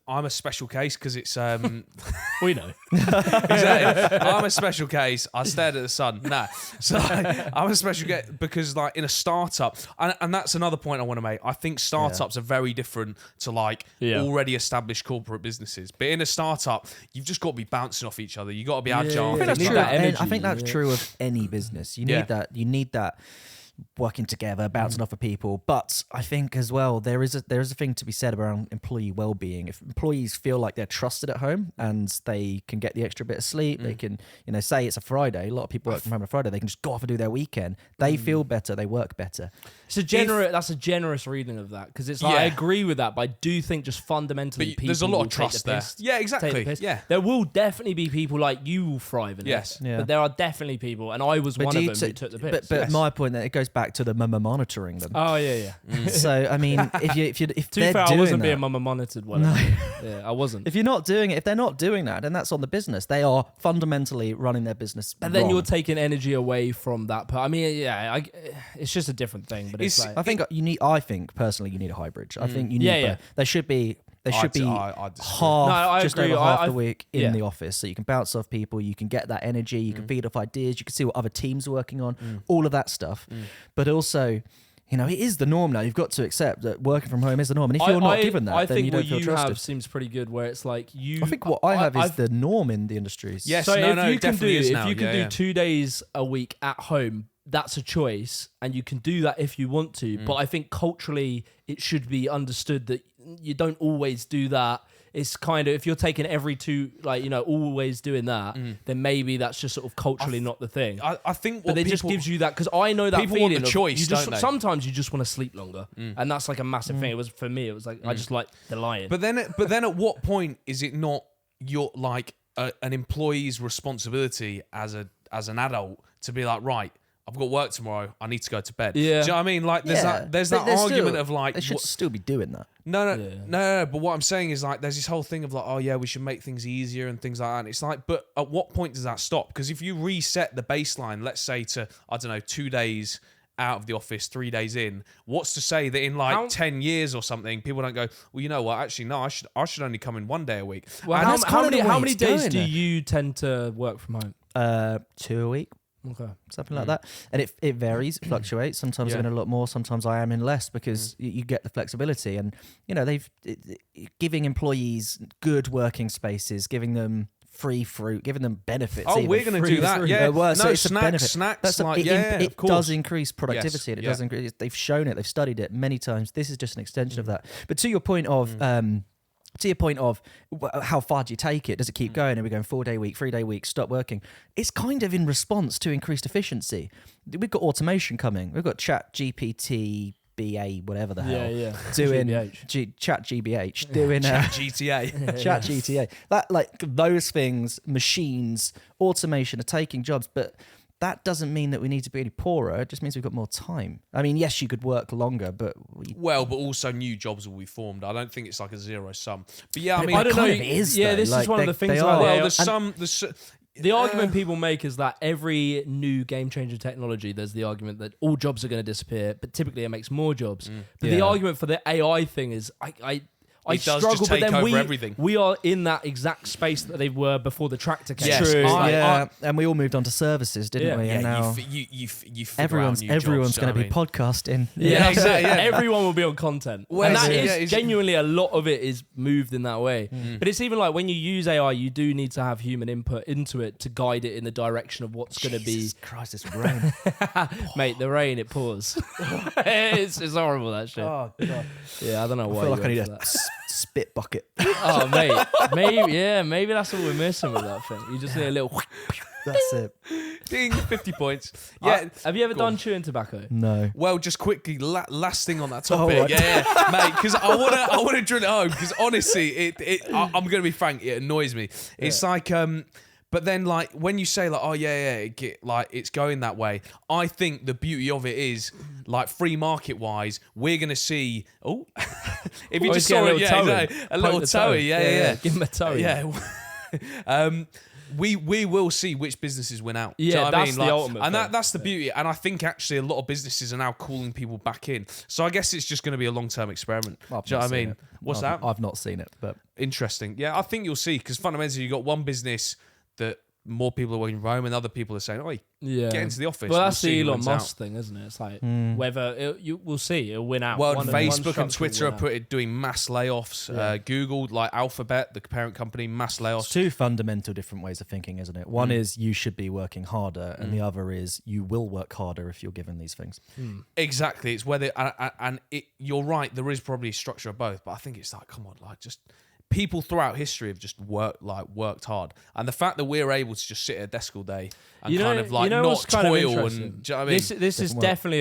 Speaker 3: I'm a special case because it's
Speaker 2: We know.
Speaker 3: exactly. I'm a special case. I stared at the sun. Nah, so I'm a special case because like in a startup, and that's another point I want to make. I think startups are very different to like already established corporate businesses. But in a startup, you've just got to be bouncing off each other. You got to be agile.
Speaker 4: I think that's
Speaker 2: need
Speaker 4: true.
Speaker 2: that
Speaker 4: of-
Speaker 2: energy,
Speaker 4: I think that's true of any business. You need
Speaker 3: Yeah.
Speaker 4: that. You need that working together, bouncing off of people. But I think as well there is a thing to be said around employee well-being. If employees feel like they're trusted at home and they can get the extra bit of sleep, they can, say it's a Friday. A lot of people work from home on a Friday. They can just go off and do their weekend. They feel better. They work better.
Speaker 2: It's a that's a generous reading of that, because it's like, I agree with that, but I do think just fundamentally
Speaker 3: But
Speaker 2: people
Speaker 3: there's a lot
Speaker 2: will
Speaker 3: of
Speaker 2: take
Speaker 3: trust
Speaker 2: the
Speaker 3: there.
Speaker 2: piss.
Speaker 3: Yeah,
Speaker 2: Take
Speaker 3: exactly.
Speaker 2: the piss.
Speaker 3: Yeah.
Speaker 2: There will definitely be people like you will thrive in
Speaker 3: Yes.
Speaker 2: it.
Speaker 4: Yeah.
Speaker 2: But there are definitely people, and I was one of them who took the piss.
Speaker 4: But my point that it goes back to the mama monitoring them.
Speaker 2: Oh yeah.
Speaker 4: So I mean, if
Speaker 2: To be
Speaker 4: they're
Speaker 2: fair, I
Speaker 4: doing
Speaker 2: wasn't
Speaker 4: that,
Speaker 2: being mama monitored well. Yeah, I wasn't.
Speaker 4: if you're not doing it, if they're not doing that, then that's on the business. They are fundamentally running their business.
Speaker 2: And then
Speaker 4: wrong.
Speaker 2: you're taking energy away from that. I mean, it's just a different thing. But it's like,
Speaker 4: I think personally, you need a hybrid. I think you need.
Speaker 2: Yeah.
Speaker 4: There should be. There should be
Speaker 3: I disagree.
Speaker 4: half,
Speaker 2: No, I
Speaker 4: just
Speaker 2: agree.
Speaker 4: over half
Speaker 2: I-
Speaker 4: the week in
Speaker 2: yeah.
Speaker 4: the office, so you can bounce off people, you can get that energy, you can feed off ideas, you can see what other teams are working on, all of that stuff. But also, it is the norm now. You've got to accept that working from home is the norm, and if you're not given that,
Speaker 2: I
Speaker 4: then
Speaker 2: think
Speaker 4: you don't
Speaker 2: what
Speaker 4: feel
Speaker 2: you
Speaker 4: trusted.
Speaker 2: have seems pretty good. Where it's like you.
Speaker 4: I think what I have is the norm in the industries.
Speaker 3: Yes.
Speaker 2: So
Speaker 3: No,
Speaker 2: if
Speaker 3: no,
Speaker 2: you
Speaker 3: it
Speaker 2: can do
Speaker 3: definitely is now.
Speaker 2: if you can
Speaker 3: Yeah,
Speaker 2: do
Speaker 3: yeah.
Speaker 2: 2 days a week at home, that's a choice, and you can do that if you want to. But I think culturally, it should be understood that you don't always do that. It's kind of, if you're taking every two, always doing that, then maybe that's just sort of culturally not the thing.
Speaker 3: I think
Speaker 2: But
Speaker 3: what
Speaker 2: it just
Speaker 3: people-
Speaker 2: gives you that, because I know that
Speaker 3: people
Speaker 2: feeling
Speaker 3: want the
Speaker 2: of
Speaker 3: choice,
Speaker 2: you just,
Speaker 3: don't they?
Speaker 2: sometimes you just want to sleep longer, and that's like a massive thing. It was for me. It was like I just like the lion.
Speaker 3: But then at what point is it not your like an employee's responsibility as an adult to be like, right, I've got work tomorrow. I need to go to bed.
Speaker 2: Yeah.
Speaker 3: Do you know what I mean? Like, there's that argument of like,
Speaker 4: they should still be doing that.
Speaker 3: No. But what I'm saying is like, there's this whole thing of like, oh yeah, we should make things easier and things like that. And it's like, but at what point does that stop? Because if you reset the baseline, let's say to, I don't know, 2 days out of the office, 3 days in, what's to say that in like 10 years or something, people don't go, well, you know what? Actually, no, I should only come in 1 day a week.
Speaker 2: Well, how many days do you tend to work from home?
Speaker 4: 2 a week.
Speaker 2: Okay.
Speaker 4: Something like that. And it varies, fluctuates. Sometimes I'm in a lot more, sometimes I am in less, because you get the flexibility. And, you know, giving employees good working spaces, giving them free fruit, giving them benefits.
Speaker 3: Oh, we're going to do that. Yeah.
Speaker 4: No,
Speaker 3: so
Speaker 4: it's
Speaker 3: snacks.
Speaker 4: It
Speaker 3: Of course.
Speaker 4: does increase productivity.
Speaker 3: Yes,
Speaker 4: And it does increase. They've shown it. They've studied it many times. This is just an extension of that. But to your point of, how far do you take it? Does it keep going? Are we going 4 day week, 3 day week, stop working? It's kind of in response to increased efficiency. We've got automation coming. We've got Chat GPT, BA, whatever the hell.
Speaker 2: Yeah.
Speaker 4: Doing
Speaker 2: GBH.
Speaker 4: Chat GBH, doing
Speaker 3: Chat GTA.
Speaker 4: Chat GTA. That, like, those things, machines, automation are taking jobs, but that doesn't mean that we need to be any poorer. It just means we've got more time. I mean, yes, you could work longer, but
Speaker 3: but also new jobs will be formed. I don't think it's like a zero sum. But yeah, I mean,
Speaker 2: I don't know.
Speaker 4: It is,
Speaker 2: yeah,
Speaker 4: though.
Speaker 2: this
Speaker 4: Like,
Speaker 2: is one of the things.
Speaker 4: they
Speaker 2: About
Speaker 4: are.
Speaker 3: well,
Speaker 2: the argument people make is that every new game-changing technology, there's the argument that all jobs are going to disappear, but typically it makes more jobs. But the argument for the AI thing is, I
Speaker 3: It does
Speaker 2: struggle,
Speaker 3: just
Speaker 2: but
Speaker 3: take
Speaker 2: then
Speaker 3: over everything.
Speaker 2: we are in that exact space that they were before the tractor came.
Speaker 3: Yes.
Speaker 4: True.
Speaker 3: I-
Speaker 4: And we all moved on to services, didn't we? And now
Speaker 3: you figure
Speaker 4: everyone's
Speaker 3: out new jobs,
Speaker 4: going to be
Speaker 3: do you know what
Speaker 4: podcasting.
Speaker 2: Yeah,
Speaker 3: exactly, yeah.
Speaker 2: Everyone will be on content.
Speaker 3: Well,
Speaker 2: and that
Speaker 3: yeah,
Speaker 2: is genuinely a lot of it is moved in that way. But it's even like when you use AI, you do need to have human input into it to guide it in the direction of what's going to be.
Speaker 4: Jesus Christ, it's rain.
Speaker 2: Mate, the rain, it pours. it's horrible, that shit.
Speaker 4: Oh, God.
Speaker 2: Yeah, I don't know
Speaker 4: I
Speaker 2: why.
Speaker 4: feel like I
Speaker 2: you
Speaker 4: need
Speaker 2: went
Speaker 4: a
Speaker 2: for that.
Speaker 4: spit bucket.
Speaker 2: Oh, mate. Maybe that's what we're missing with that thing. You just need a little.
Speaker 4: That's it.
Speaker 3: I mean? Ding, 50 points. Yeah.
Speaker 2: Have you ever
Speaker 3: Go on.
Speaker 2: done chewing tobacco?
Speaker 4: No.
Speaker 3: Well, just quickly, last thing on that topic,
Speaker 4: right.
Speaker 3: yeah, mate, because I wanna drill it home. Because honestly, I'm gonna be frank, it annoys me. It's like, but then like when you say like, oh yeah, it's going that way. I think the beauty of it is like free market wise, we're gonna see. Oh, if you just saw it, a little toey, yeah.
Speaker 2: Give him a toey.
Speaker 3: Yeah. We will see which businesses win out.
Speaker 2: Yeah,
Speaker 3: Do you know what I
Speaker 2: that's
Speaker 3: mean?
Speaker 2: the ultimate
Speaker 3: and
Speaker 2: thing.
Speaker 3: that's the beauty. And I think actually a lot of businesses are now calling people back in. So I guess it's just going to be a long-term experiment.
Speaker 4: I've
Speaker 3: Do you know
Speaker 4: not
Speaker 3: what I
Speaker 4: seen
Speaker 3: mean?
Speaker 4: it.
Speaker 3: What's that?
Speaker 4: I've not seen it, but
Speaker 3: Interesting. Yeah, I think you'll see because fundamentally you've got one business that more people are working from home and other people are saying, "Oi, get into the office."
Speaker 2: Well, that's
Speaker 3: We'll see
Speaker 2: the
Speaker 3: who
Speaker 2: Elon
Speaker 3: wins
Speaker 2: Musk
Speaker 3: out.
Speaker 2: thing, isn't it? It's like whether we'll see. It'll win out.
Speaker 3: Well,
Speaker 2: One
Speaker 3: Facebook
Speaker 2: structure
Speaker 3: and Twitter
Speaker 2: will
Speaker 3: are
Speaker 2: win out.
Speaker 3: doing mass layoffs. Google, like Alphabet, the parent company, mass
Speaker 4: it's
Speaker 3: layoffs.
Speaker 4: two fundamental different ways of thinking, isn't it? One is you should be working harder, and the other is you will work harder if you're given these things.
Speaker 3: Exactly. It's whether you're right. There is probably a structure of both, but I think it's like, come on, like just people throughout history have just worked hard, and the fact that we're able to just sit at a desk all day and not
Speaker 2: what's kind of
Speaker 3: toil
Speaker 2: interesting?
Speaker 3: and do you know what I mean?
Speaker 2: This is
Speaker 4: work.
Speaker 2: definitely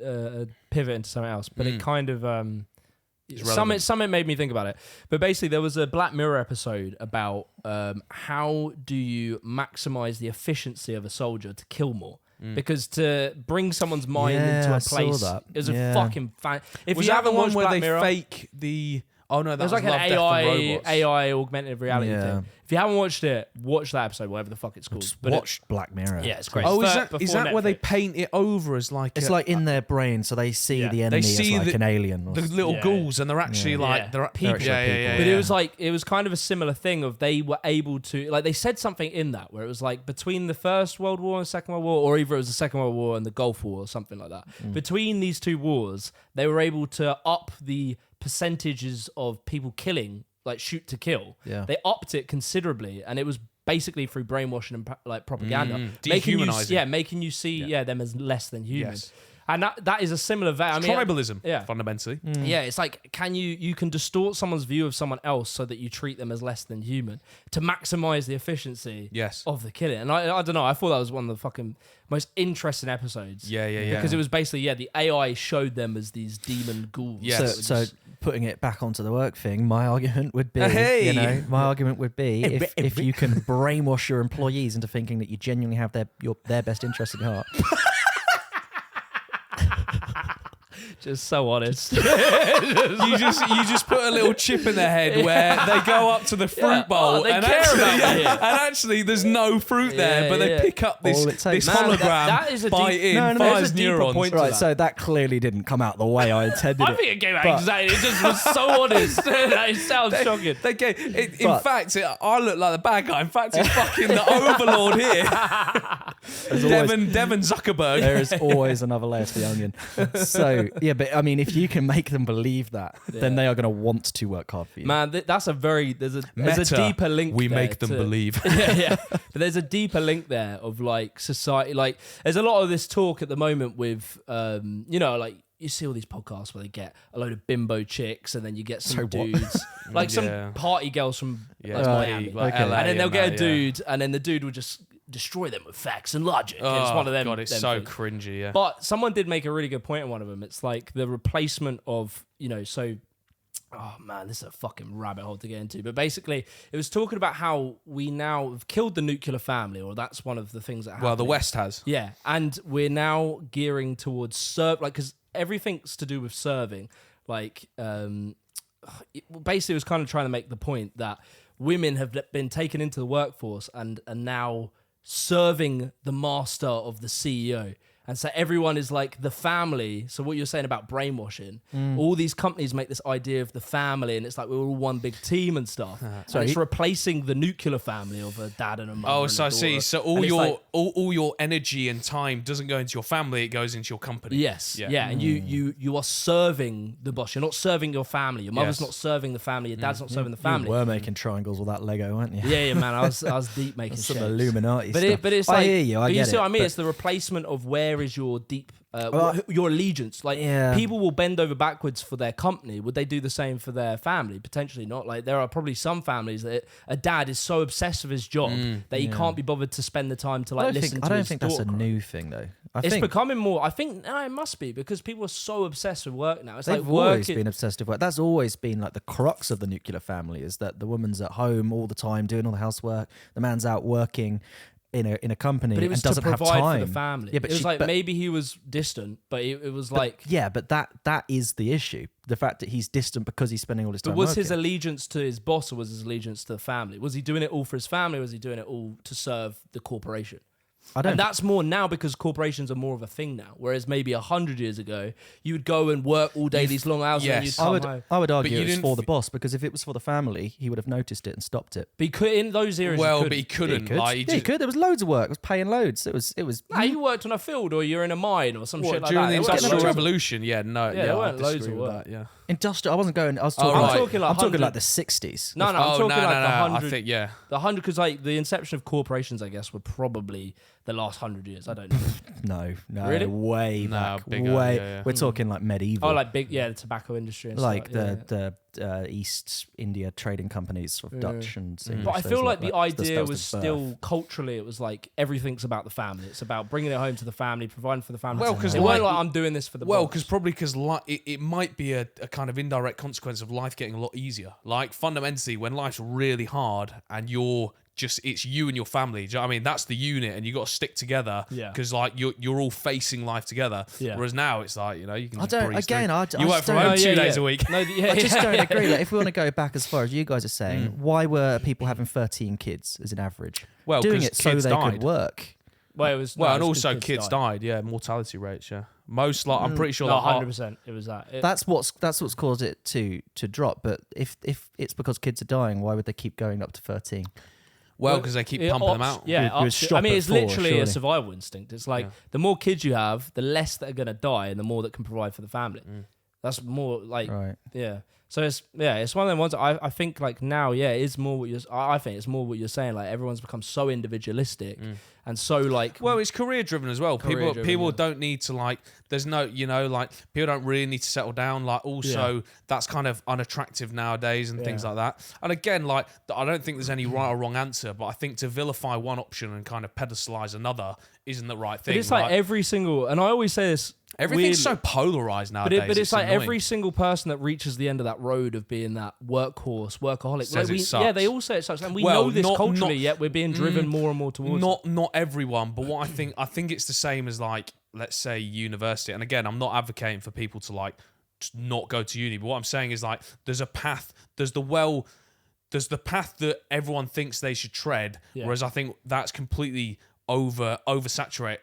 Speaker 2: a pivot into something else, but it kind of
Speaker 3: relevant.
Speaker 2: something made me think about it. But basically, there was a Black Mirror episode about how do you maximize the efficiency of a soldier to kill more. Because to bring someone's mind
Speaker 4: Yeah,
Speaker 2: into
Speaker 4: I
Speaker 2: a
Speaker 4: saw
Speaker 2: place
Speaker 4: that.
Speaker 2: is a
Speaker 4: Yeah.
Speaker 2: fucking fan. If
Speaker 3: Was
Speaker 2: you
Speaker 3: that the
Speaker 2: haven't
Speaker 3: one
Speaker 2: watched
Speaker 3: where
Speaker 2: Black
Speaker 3: they
Speaker 2: Mirror,
Speaker 3: fake the? Oh no, that
Speaker 2: there's
Speaker 3: was
Speaker 2: like an
Speaker 3: Love, Death and Robots.
Speaker 2: AI augmented reality
Speaker 4: Yeah.
Speaker 2: thing. If you haven't watched it, watch that episode, whatever the fuck it's called.
Speaker 4: Just
Speaker 2: But
Speaker 4: watch Black Mirror.
Speaker 2: yeah, it's great.
Speaker 3: Oh, is
Speaker 2: Before
Speaker 3: that where they
Speaker 2: Netflix.
Speaker 3: paint it over as like
Speaker 4: It's like in their brain, so they see
Speaker 2: Yeah.
Speaker 4: the
Speaker 2: They
Speaker 4: enemy
Speaker 3: see
Speaker 4: as like
Speaker 3: the-
Speaker 4: an alien. Or
Speaker 3: the little
Speaker 2: Yeah.
Speaker 3: ghouls, and they're actually
Speaker 4: Yeah.
Speaker 3: like
Speaker 2: Yeah.
Speaker 3: they're
Speaker 2: People.
Speaker 3: people. Yeah.
Speaker 2: But it was kind of a similar thing of they were able to, like, they said something in that where it was like between the First World War and Second World War, or either it was the Second World War and the Gulf War or something like that. Between these two wars, they were able to up the percentages of people killing, like shoot to kill.
Speaker 4: Yeah.
Speaker 2: They upped it considerably, and it was basically through brainwashing and like propaganda,
Speaker 3: Dehumanizing.
Speaker 2: making you see them as less than human.
Speaker 3: Yes.
Speaker 2: And that is a similar
Speaker 3: Tribalism, fundamentally.
Speaker 2: Yeah, it's like, you can distort someone's view of someone else so that you treat them as less than human to maximize the efficiency of the killing. And I don't know, I thought that was one of the fucking most interesting episodes.
Speaker 3: Yeah.
Speaker 2: Because it was basically, the AI showed them as these demon ghouls.
Speaker 3: Yes.
Speaker 4: So putting it back onto the work thing, my argument would be, if you can brainwash your employees into thinking that you genuinely have their best interest at heart.
Speaker 2: Just so honest.
Speaker 3: you just put a little chip in their head where they go up to the fruit bowl
Speaker 2: and
Speaker 3: actually there's no fruit there, but they pick up this hologram,
Speaker 2: that is a
Speaker 3: fires neurons.
Speaker 2: Point
Speaker 4: right, so that clearly didn't come out the way I intended
Speaker 2: I think it came out exactly. It just was so honest. It sounds shocking.
Speaker 3: In fact, I look like the bad guy. In fact, it's fucking the overlord here. Devin Zuckerberg.
Speaker 4: There is always another layer to the onion. So, yeah, but I mean, if you can make them believe that, then they are going to want to work hard for you.
Speaker 2: Man, that's there's a deeper link.
Speaker 3: We make them believe.
Speaker 2: But there's a deeper link there of like society. Like, there's a lot of this talk at the moment with, like, you see all these podcasts where they get a load of bimbo chicks and then you get some dudes, like some party girls from Miami.
Speaker 3: LA,
Speaker 2: and then they'll get a dude and then the dude will just destroy them with facts and logic.
Speaker 3: Oh,
Speaker 2: it's one of them.
Speaker 3: God, it's
Speaker 2: them
Speaker 3: so
Speaker 2: things.
Speaker 3: cringy, yeah.
Speaker 2: But someone did make a really good point in one of them. It's like the replacement of, oh man, this is a fucking rabbit hole to get into. But basically, it was talking about how we now have killed the nuclear family, or that's one of the things that happened.
Speaker 3: Well, the West has.
Speaker 2: Yeah, and we're now gearing towards because everything's to do with serving. Like, basically, it was kind of trying to make the point that women have been taken into the workforce and are now serving the master of the CEO. And so everyone is like the family. So what you're saying about brainwashing, all these companies make this idea of the family, and it's like we're all one big team and stuff. So it's replacing the nuclear family of a dad and a mum.
Speaker 3: Oh, so I see. So all your energy and time doesn't go into your family; it goes into your company.
Speaker 2: Yes, yeah. And you are serving the boss. You're not serving your family. Your mother's not serving the family. Your dad's not serving the family.
Speaker 4: You were making triangles with that Lego, weren't you?
Speaker 2: Yeah, man. I was deep making
Speaker 4: some
Speaker 2: shapes.
Speaker 4: Illuminati
Speaker 2: But
Speaker 4: stuff.
Speaker 2: it's like,
Speaker 4: I hear you. I get
Speaker 2: you see
Speaker 4: it,
Speaker 2: what I mean? It's the replacement of where is your deep, your allegiance. Like, people will bend over backwards for their company. Would they do the same for their family? Potentially not. Like, there are probably some families that a dad is so obsessed with his job that he can't be bothered to spend the time to listen to his daughter.
Speaker 4: I don't think that's a new thing, though.
Speaker 2: It's becoming more. I think it must be, because people are so obsessed with work now.
Speaker 4: They've always been obsessed with work. That's always been like the crux of the nuclear family, is that the woman's at home all the time doing all the housework. The man's out working in a company,
Speaker 2: but it was
Speaker 4: and doesn't
Speaker 2: to provide
Speaker 4: have time
Speaker 2: for the family.
Speaker 4: Yeah, but
Speaker 2: it was maybe he was distant, but it was like
Speaker 4: but that is the issue. The fact that he's distant because he's spending all his time.
Speaker 2: But was
Speaker 4: working.
Speaker 2: his allegiance to his boss, or was his allegiance to the family? Was he doing it all for his family, or was he doing it all to serve the corporation? And that's more now because corporations are more of a thing now. Whereas maybe 100 years ago, you would go and work all day these long hours. And you'd come home.
Speaker 4: I would argue it's for the boss, because if it was for the family, he would have noticed it and stopped it.
Speaker 2: Because in those eras,
Speaker 3: but he couldn't.
Speaker 4: He could. There was loads of work. It was paying loads. It was.
Speaker 2: Nah, you worked on a field, or you're in a mine, or some shit like
Speaker 3: during
Speaker 2: that.
Speaker 3: the Industrial Revolution? Yeah, no.
Speaker 2: Yeah, there weren't loads of
Speaker 3: work. Yeah.
Speaker 4: Industrial. I wasn't going. I was talking. I'm talking like the 60s.
Speaker 2: No, I'm talking like the 100.
Speaker 3: I think the
Speaker 2: 100, because like the inception of corporations, I guess, were probably the last 100 years. I don't know.
Speaker 4: No,
Speaker 2: really?
Speaker 4: way back.
Speaker 3: Bigger,
Speaker 4: way.
Speaker 3: Yeah.
Speaker 4: We're talking like medieval.
Speaker 2: Oh, like big, the tobacco industry, and
Speaker 4: like
Speaker 2: stuff.
Speaker 4: the East India trading companies of Dutch and English.
Speaker 2: But I feel like the idea was
Speaker 4: the
Speaker 2: still culturally, it was like everything's about the family. It's about bringing it home to the family, providing for the family.
Speaker 3: Well, because
Speaker 2: it weren't like I'm doing this for the boss.
Speaker 3: because it might be a kind of indirect consequence of life getting a lot easier. Like, fundamentally, when life's really hard and it's you and your family. Do you know what I mean? That's the unit, and you got to stick together.
Speaker 2: Yeah.
Speaker 3: Because like you're all facing life together.
Speaker 2: Yeah.
Speaker 3: Whereas now it's like, you can. Just breeze through.
Speaker 4: You
Speaker 3: work from home 2 days a week.
Speaker 2: No,
Speaker 4: I just don't agree. Like, if we want to go back as far as you guys are saying, why were people having 13 kids as an average?
Speaker 3: Well,
Speaker 4: doing it so they could work.
Speaker 2: Well, it was.
Speaker 3: And also kids died. Yeah, mortality rates. Yeah, most I'm pretty sure.
Speaker 2: 100%. It was that.
Speaker 4: That's what's caused it to drop. But if it's because kids are dying, why would they keep going up to 13?
Speaker 3: Well, because they keep pumping them out.
Speaker 2: Yeah, I mean, it's literally
Speaker 4: surely.
Speaker 2: a survival instinct. It's like the more kids you have, the less that are going to die, and the more that can provide for the family. That's more like, yeah. So it's one of them ones. I think like now, it is more what you're. I think it's more what you're saying. Like, everyone's become so individualistic, and so like.
Speaker 3: Well, it's career driven as well. People
Speaker 2: Career-driven,
Speaker 3: don't need to like. There's no, like people don't really need to settle down. Like also, that's kind of unattractive nowadays and things like that. And again, like I don't think there's any right or wrong answer, but I think to vilify one option and kind of pedestalize another isn't the right thing.
Speaker 2: But it's like every single, and I always say this.
Speaker 3: Everything's so polarized nowadays.
Speaker 2: But it's like
Speaker 3: annoying.
Speaker 2: every single person that reaches the end of that road of being that workhorse, workaholic.
Speaker 3: Says
Speaker 2: like
Speaker 3: it sucks.
Speaker 2: Yeah, they all say it sucks, and we
Speaker 3: Well,
Speaker 2: know this
Speaker 3: not-
Speaker 2: culturally.
Speaker 3: not-
Speaker 2: Yet we're being driven more and more towards.
Speaker 3: Not everyone, but what I think it's the same as like, let's say university. And again, I'm not advocating for people to like not go to uni, but what I'm saying is like there's a path. There's the path that everyone thinks they should tread, whereas I think that's completely oversaturated.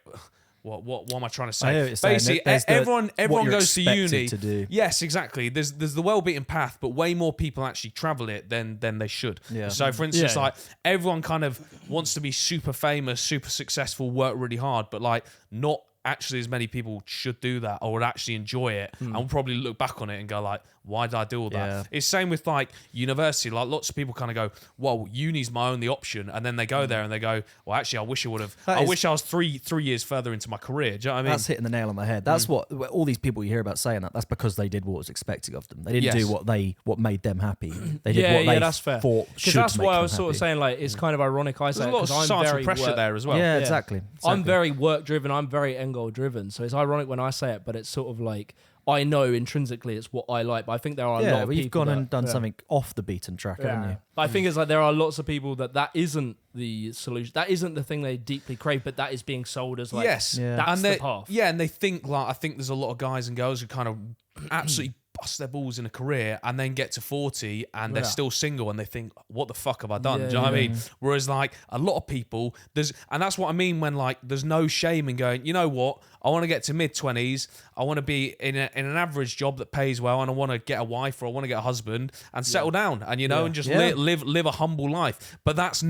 Speaker 3: What am I trying to say?
Speaker 4: I know what you're saying.
Speaker 3: Basically,
Speaker 4: There's
Speaker 3: everyone
Speaker 4: what you're
Speaker 3: goes to
Speaker 4: expected
Speaker 3: uni.
Speaker 4: to do.
Speaker 3: Yes, exactly. There's the well-beaten path, but way more people actually travel it than they should.
Speaker 4: Yeah.
Speaker 3: So, for instance,
Speaker 2: Yeah.
Speaker 3: like everyone kind of wants to be super famous, super successful, work really hard, but like not actually as many people should do that or would actually enjoy it and will probably look back on it and go like, why did I do all that?
Speaker 4: Yeah.
Speaker 3: It's same with like university. Like lots of people kind of go, well, uni's my only option, and then they go there and they go, well, actually, I wish I would have. I wish I was three years further into my career. Do you know what I mean?
Speaker 4: That's hitting the nail on the head. That's what all these people you hear about saying that. That's because they did what was expected of them. They didn't do what made them happy. They did what they
Speaker 2: that's fair.
Speaker 4: thought
Speaker 2: Because
Speaker 4: should
Speaker 2: that's
Speaker 4: make
Speaker 2: why I
Speaker 4: them
Speaker 2: was sort of
Speaker 4: happy.
Speaker 2: saying like it's kind of ironic. I say
Speaker 3: There's a
Speaker 2: it
Speaker 3: lot of
Speaker 2: 'cause I'm
Speaker 3: societal
Speaker 2: very
Speaker 3: pressure there as well.
Speaker 4: Yeah,
Speaker 2: Yeah.
Speaker 4: exactly.
Speaker 2: I'm very work driven. I'm very end goal driven. So it's ironic when I say it, but it's sort of like I know intrinsically it's what I like. But I think there are a lot of
Speaker 4: well, you've
Speaker 2: people
Speaker 4: gone
Speaker 2: that,
Speaker 4: and done something off the beaten track, haven't you?
Speaker 2: But I think it's like there are lots of people that isn't the solution. That isn't the thing they deeply crave, but that is being sold as like
Speaker 3: yes,
Speaker 4: Yeah.
Speaker 2: that's
Speaker 3: and
Speaker 2: the
Speaker 3: they,
Speaker 2: path.
Speaker 3: yeah, and they think like I think there's a lot of guys and girls who kind of absolutely bust their balls in a career and then get to 40 and they're still single and they think, what the fuck have I done?
Speaker 2: Yeah,
Speaker 3: Do you know what I mean? Whereas like a lot of people, and that's what I mean when like there's no shame in going, you know what? I want to get to mid-20s. I want to be in an average job that pays well, and I want to get a wife or I want to get a husband and settle down, and and just live a humble life. But that's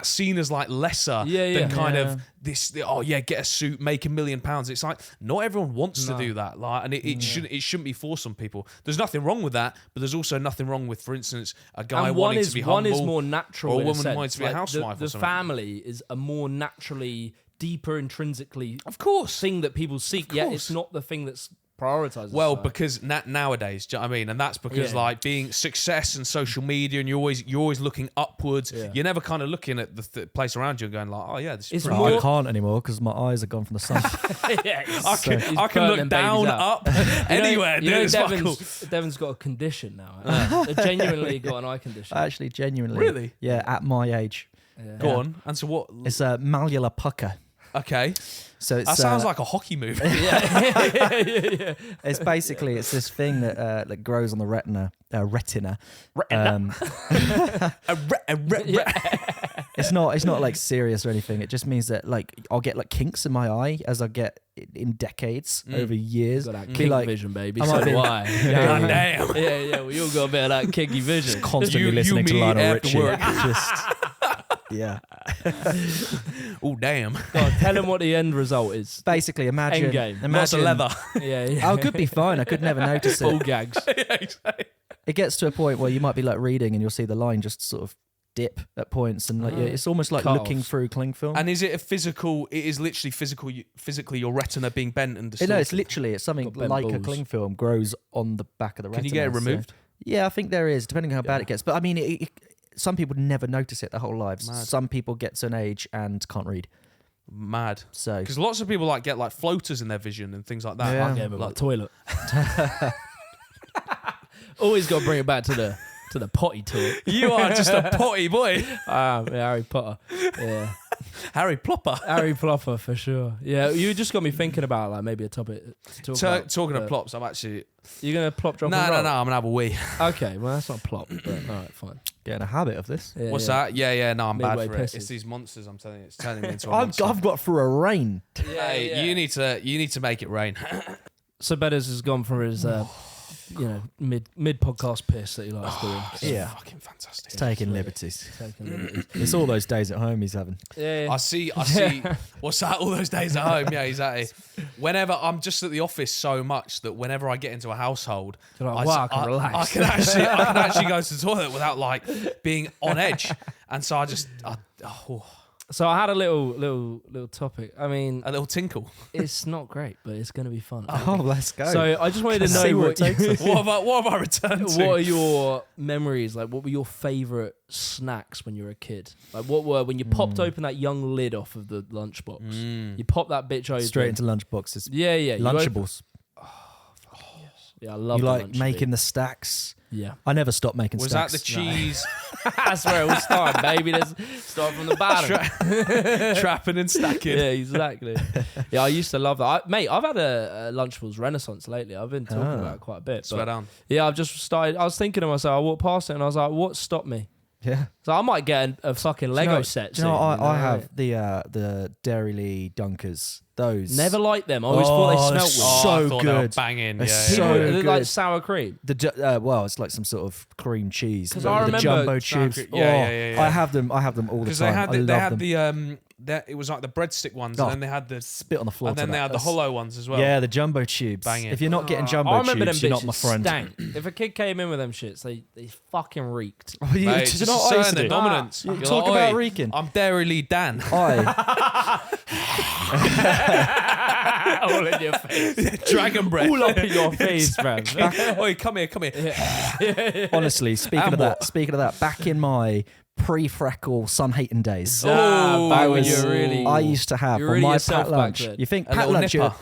Speaker 3: seen as like lesser than kind of this. Oh yeah, get a suit, make £1 million. It's like not everyone wants to do that. Like, and it shouldn't be forced on people. There's nothing wrong with that, but there's also nothing wrong with, for instance, a guy wanting to be humble,
Speaker 2: one is more natural,
Speaker 3: or a
Speaker 2: in
Speaker 3: woman
Speaker 2: sense.
Speaker 3: wanting to be a housewife.
Speaker 2: The
Speaker 3: or something.
Speaker 2: family is a more naturally deeper intrinsically
Speaker 3: Of course.
Speaker 2: thing that people seek, yet it's not the thing that's prioritized.
Speaker 3: Well, because nowadays, do you know what I mean? And that's because like being success and social media, and you're always looking upwards.
Speaker 2: Yeah.
Speaker 3: You're never kind of looking at the place around you and going like, oh yeah, this is
Speaker 2: It's
Speaker 3: pretty
Speaker 2: more-
Speaker 3: good.
Speaker 4: I can't anymore because my eyes are gone from the sun.
Speaker 3: I can look down, up, anywhere.
Speaker 2: You know,
Speaker 3: It's fucking cool.
Speaker 2: Devon's got a condition now. Genuinely got an eye condition.
Speaker 4: Actually, genuinely.
Speaker 3: Really?
Speaker 4: Yeah, at my age.
Speaker 3: Go on. And so what?
Speaker 4: It's a malleolar pucker.
Speaker 3: Okay.
Speaker 4: So it's,
Speaker 3: That sounds like a hockey move.
Speaker 4: it's basically it's this thing that grows on the retina. It's not like serious or anything. It just means that like I'll get like kinks in my eye as I get in decades over years.
Speaker 2: Got that
Speaker 4: Be
Speaker 2: kink
Speaker 4: like,
Speaker 2: vision, baby.
Speaker 4: I
Speaker 2: So
Speaker 4: might be-
Speaker 2: do I.
Speaker 3: God damn.
Speaker 2: Yeah. Well, you got a bit of that kinky vision.
Speaker 4: constantly
Speaker 3: You-
Speaker 4: listening to
Speaker 3: me
Speaker 4: Lionel
Speaker 3: after
Speaker 4: Richie.
Speaker 3: work.
Speaker 4: Just yeah.
Speaker 3: Oh damn.
Speaker 2: God, tell him what the end result is.
Speaker 4: Basically, imagine
Speaker 2: Endgame.
Speaker 3: Lots of leather.
Speaker 2: Yeah.
Speaker 4: I could be fine. I could never notice
Speaker 2: Full
Speaker 4: it.
Speaker 2: gags.
Speaker 4: It gets to a point where you might be like reading and you'll see the line just sort of dip at points, and like it's almost like looking
Speaker 2: Cut-offs.
Speaker 4: through cling film.
Speaker 3: And is it a physical? It is literally physically your retina being bent and distorted.
Speaker 4: No, it's literally something
Speaker 2: Got bent
Speaker 4: like a
Speaker 2: balls.
Speaker 4: cling film grows on the back of the retina.
Speaker 3: Can you get it
Speaker 4: so-
Speaker 3: removed?
Speaker 4: Yeah, I think there is, depending on how bad it gets. But I mean, some people never notice it their whole lives.
Speaker 3: Mad.
Speaker 4: Some people get to an age and can't read.
Speaker 3: Mad.
Speaker 4: So
Speaker 3: Because lots of people like get like floaters in their vision and things like that.
Speaker 4: Yeah.
Speaker 3: Like,
Speaker 2: Yeah, but like toilet. Always got to bring it back to the potty talk.
Speaker 3: you are just a potty boy.
Speaker 2: Yeah, Harry Potter. Yeah.
Speaker 3: Harry Plopper.
Speaker 2: Harry Plopper for sure. Yeah, you just got me thinking about like maybe a topic to talk about.
Speaker 3: Talking of
Speaker 2: but
Speaker 3: plops, I'm actually.
Speaker 2: You're gonna plop, drop,
Speaker 3: No,
Speaker 2: and roll?
Speaker 3: I'm gonna have a wee.
Speaker 2: Okay, well that's not plop, but all right, fine.
Speaker 4: get in a habit of this.
Speaker 2: Yeah,
Speaker 3: What's
Speaker 2: yeah.
Speaker 3: that? Yeah, no, I'm bad
Speaker 2: Midway
Speaker 3: for it.
Speaker 2: pisses.
Speaker 3: It's these monsters. I'm telling you, it's turning me into a
Speaker 4: I've
Speaker 3: monster.
Speaker 4: got through a rain.
Speaker 3: Hey,
Speaker 2: yeah.
Speaker 3: you need to make it rain.
Speaker 2: So Bedders has gone for his, mid podcast piss that he likes doing.
Speaker 4: Yeah.
Speaker 3: Fucking fantastic.
Speaker 4: Taking liberties.
Speaker 2: Taking liberties.
Speaker 4: It's all those days at home he's having.
Speaker 2: Yeah.
Speaker 3: I see. What's that? All those days at home. Yeah, exactly. Whenever I'm just at the office so much that whenever I get into a household,
Speaker 2: You're like, wow, I can relax.
Speaker 3: I can actually go to the toilet without like being on edge. And so I just,
Speaker 2: So I had a little topic. I mean,
Speaker 3: A little tinkle.
Speaker 2: it's not great, but it's going to be fun.
Speaker 4: Oh, let's go.
Speaker 2: So I just wanted to
Speaker 4: See
Speaker 2: know
Speaker 4: where it takes us.
Speaker 3: What have I returned to?
Speaker 2: what are your memories? Like, what were your favourite snacks when you were a kid? Like, what were when you popped open that young lid off of the lunchbox? You pop that bitch open
Speaker 4: Straight into lunchboxes.
Speaker 2: Yeah. You
Speaker 4: Lunchables.
Speaker 2: Yeah, I love
Speaker 4: You
Speaker 2: the
Speaker 4: like
Speaker 2: lunch
Speaker 4: making
Speaker 2: bit.
Speaker 4: the stacks.
Speaker 2: Yeah.
Speaker 4: I never stopped making
Speaker 3: Was
Speaker 4: stacks.
Speaker 3: that the cheese
Speaker 2: That's where it all started, baby. Let's start from the bottom.
Speaker 3: trapping and stacking?
Speaker 2: Yeah, exactly. Yeah, I used to love that. Mate, I've had a Lunchables renaissance lately. I've been talking about it quite a bit.
Speaker 3: Swear
Speaker 2: But
Speaker 3: down.
Speaker 2: yeah, I've just started. I was thinking to myself, I walked past it and I was like, what stopped me?
Speaker 4: Yeah.
Speaker 2: So I might get a fucking Lego set
Speaker 4: Do you know,
Speaker 2: soon,
Speaker 4: I have the Dairy Lee Dunkers. Those.
Speaker 2: Never liked them. I always thought they
Speaker 4: they're
Speaker 2: smelt weird.
Speaker 4: so
Speaker 3: I thought they were
Speaker 4: good.
Speaker 3: banging.
Speaker 4: They're
Speaker 3: Yeah,
Speaker 4: so
Speaker 3: yeah.
Speaker 2: People, they're like
Speaker 4: good.
Speaker 2: sour cream.
Speaker 4: Well, it's like some sort of cream cheese.
Speaker 2: 'Cause
Speaker 4: The-
Speaker 2: I
Speaker 4: the
Speaker 2: remember
Speaker 4: jumbo
Speaker 3: sour
Speaker 4: tubes.
Speaker 3: cream. Yeah.
Speaker 4: I have them all the time.
Speaker 3: Because they had
Speaker 4: I love them.
Speaker 3: it was like the breadstick ones,
Speaker 4: Oh,
Speaker 3: and then they had the
Speaker 4: Spit on the floor.
Speaker 3: and
Speaker 4: to
Speaker 3: then they
Speaker 4: that.
Speaker 3: had the
Speaker 4: That's-
Speaker 3: hollow ones as well.
Speaker 4: Yeah, the jumbo tubes.
Speaker 3: Banging.
Speaker 4: If you're not getting jumbo
Speaker 2: I remember
Speaker 4: tubes,
Speaker 2: them
Speaker 4: you're
Speaker 2: bitches
Speaker 4: not my friend.
Speaker 2: stank. If a kid came in with them shits, they fucking reeked.
Speaker 4: Oh, you,
Speaker 3: Mate,
Speaker 4: do you know what I used to
Speaker 3: the
Speaker 4: do?
Speaker 3: dominance.
Speaker 4: You
Speaker 3: You're
Speaker 4: talk
Speaker 3: like,
Speaker 4: about
Speaker 3: "Oi,
Speaker 4: reeking.
Speaker 3: I'm Dairy Lee Dan.
Speaker 2: All in your face.
Speaker 3: Dragon breath.
Speaker 2: All up in your face, man.
Speaker 3: Oi, come here.
Speaker 4: Honestly, speaking of that, back in my pre-freckle sun-hating days,
Speaker 3: Oh,
Speaker 2: back
Speaker 4: I
Speaker 2: when
Speaker 4: was,
Speaker 2: you were really.
Speaker 4: I used to have
Speaker 2: you're
Speaker 4: on
Speaker 2: really
Speaker 4: my
Speaker 2: yourself
Speaker 4: pat
Speaker 2: back
Speaker 4: lunch.
Speaker 2: then.
Speaker 4: You think
Speaker 3: A
Speaker 4: pat
Speaker 3: little
Speaker 4: lunch?
Speaker 3: nipper.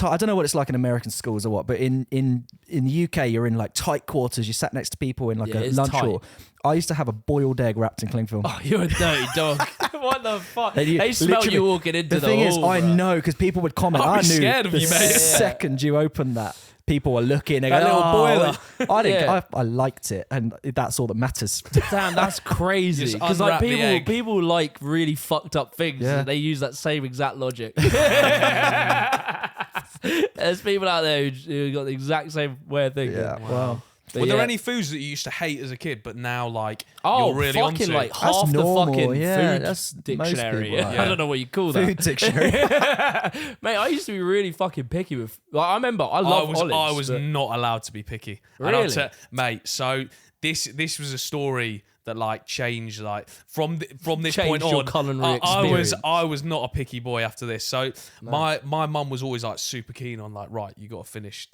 Speaker 4: I don't know what it's like in American schools or what, but in the UK, you're in like tight quarters. You sat next to people in like
Speaker 2: Yeah,
Speaker 4: a
Speaker 2: it's
Speaker 4: lunch
Speaker 2: tight.
Speaker 4: hall. I used to have a boiled egg wrapped in cling film.
Speaker 2: Oh, you're a dirty dog. What the fuck?
Speaker 4: And you-
Speaker 2: They smell
Speaker 4: literally-
Speaker 2: you walking into
Speaker 4: The thing is,
Speaker 2: hall,
Speaker 4: I
Speaker 2: bro.
Speaker 4: know because people would comment.
Speaker 3: I'd
Speaker 4: I
Speaker 3: be
Speaker 4: knew
Speaker 3: scared of
Speaker 4: the
Speaker 3: you, mate.
Speaker 4: second you opened that, people were looking. They
Speaker 3: That
Speaker 4: go,
Speaker 3: little boiler.
Speaker 4: I didn't.
Speaker 2: Yeah.
Speaker 4: I liked it, and that's all that matters.
Speaker 2: Damn, that's crazy.
Speaker 3: Just
Speaker 2: Because like
Speaker 3: unwrap the egg.
Speaker 2: people like really fucked up things.
Speaker 4: Yeah.
Speaker 2: And they use that same exact logic. There's people out there who got the exact same way of thinking.
Speaker 4: Yeah. Well,
Speaker 2: But
Speaker 3: Were there
Speaker 2: yeah.
Speaker 3: any foods that you used to hate as a kid, but now like
Speaker 2: Oh,
Speaker 3: you're really
Speaker 2: fucking
Speaker 3: onto?
Speaker 2: like
Speaker 3: it?
Speaker 2: half
Speaker 4: normal,
Speaker 2: the fucking
Speaker 4: yeah,
Speaker 2: food
Speaker 4: that's most
Speaker 2: dictionary.
Speaker 4: people,
Speaker 3: yeah.
Speaker 2: I don't know what you call that.
Speaker 4: food dictionary.
Speaker 2: Mate, I used to be really fucking picky with. Like, I remember I love olives.
Speaker 3: I was
Speaker 2: but-
Speaker 3: not allowed to be picky. And I'll
Speaker 2: Really?
Speaker 3: mate. So this was a story that like changed like from this
Speaker 2: Changed
Speaker 3: point
Speaker 2: your
Speaker 3: on.
Speaker 2: culinary
Speaker 3: I was not a picky boy after this. So my mum was always like super keen on like right, you got to finish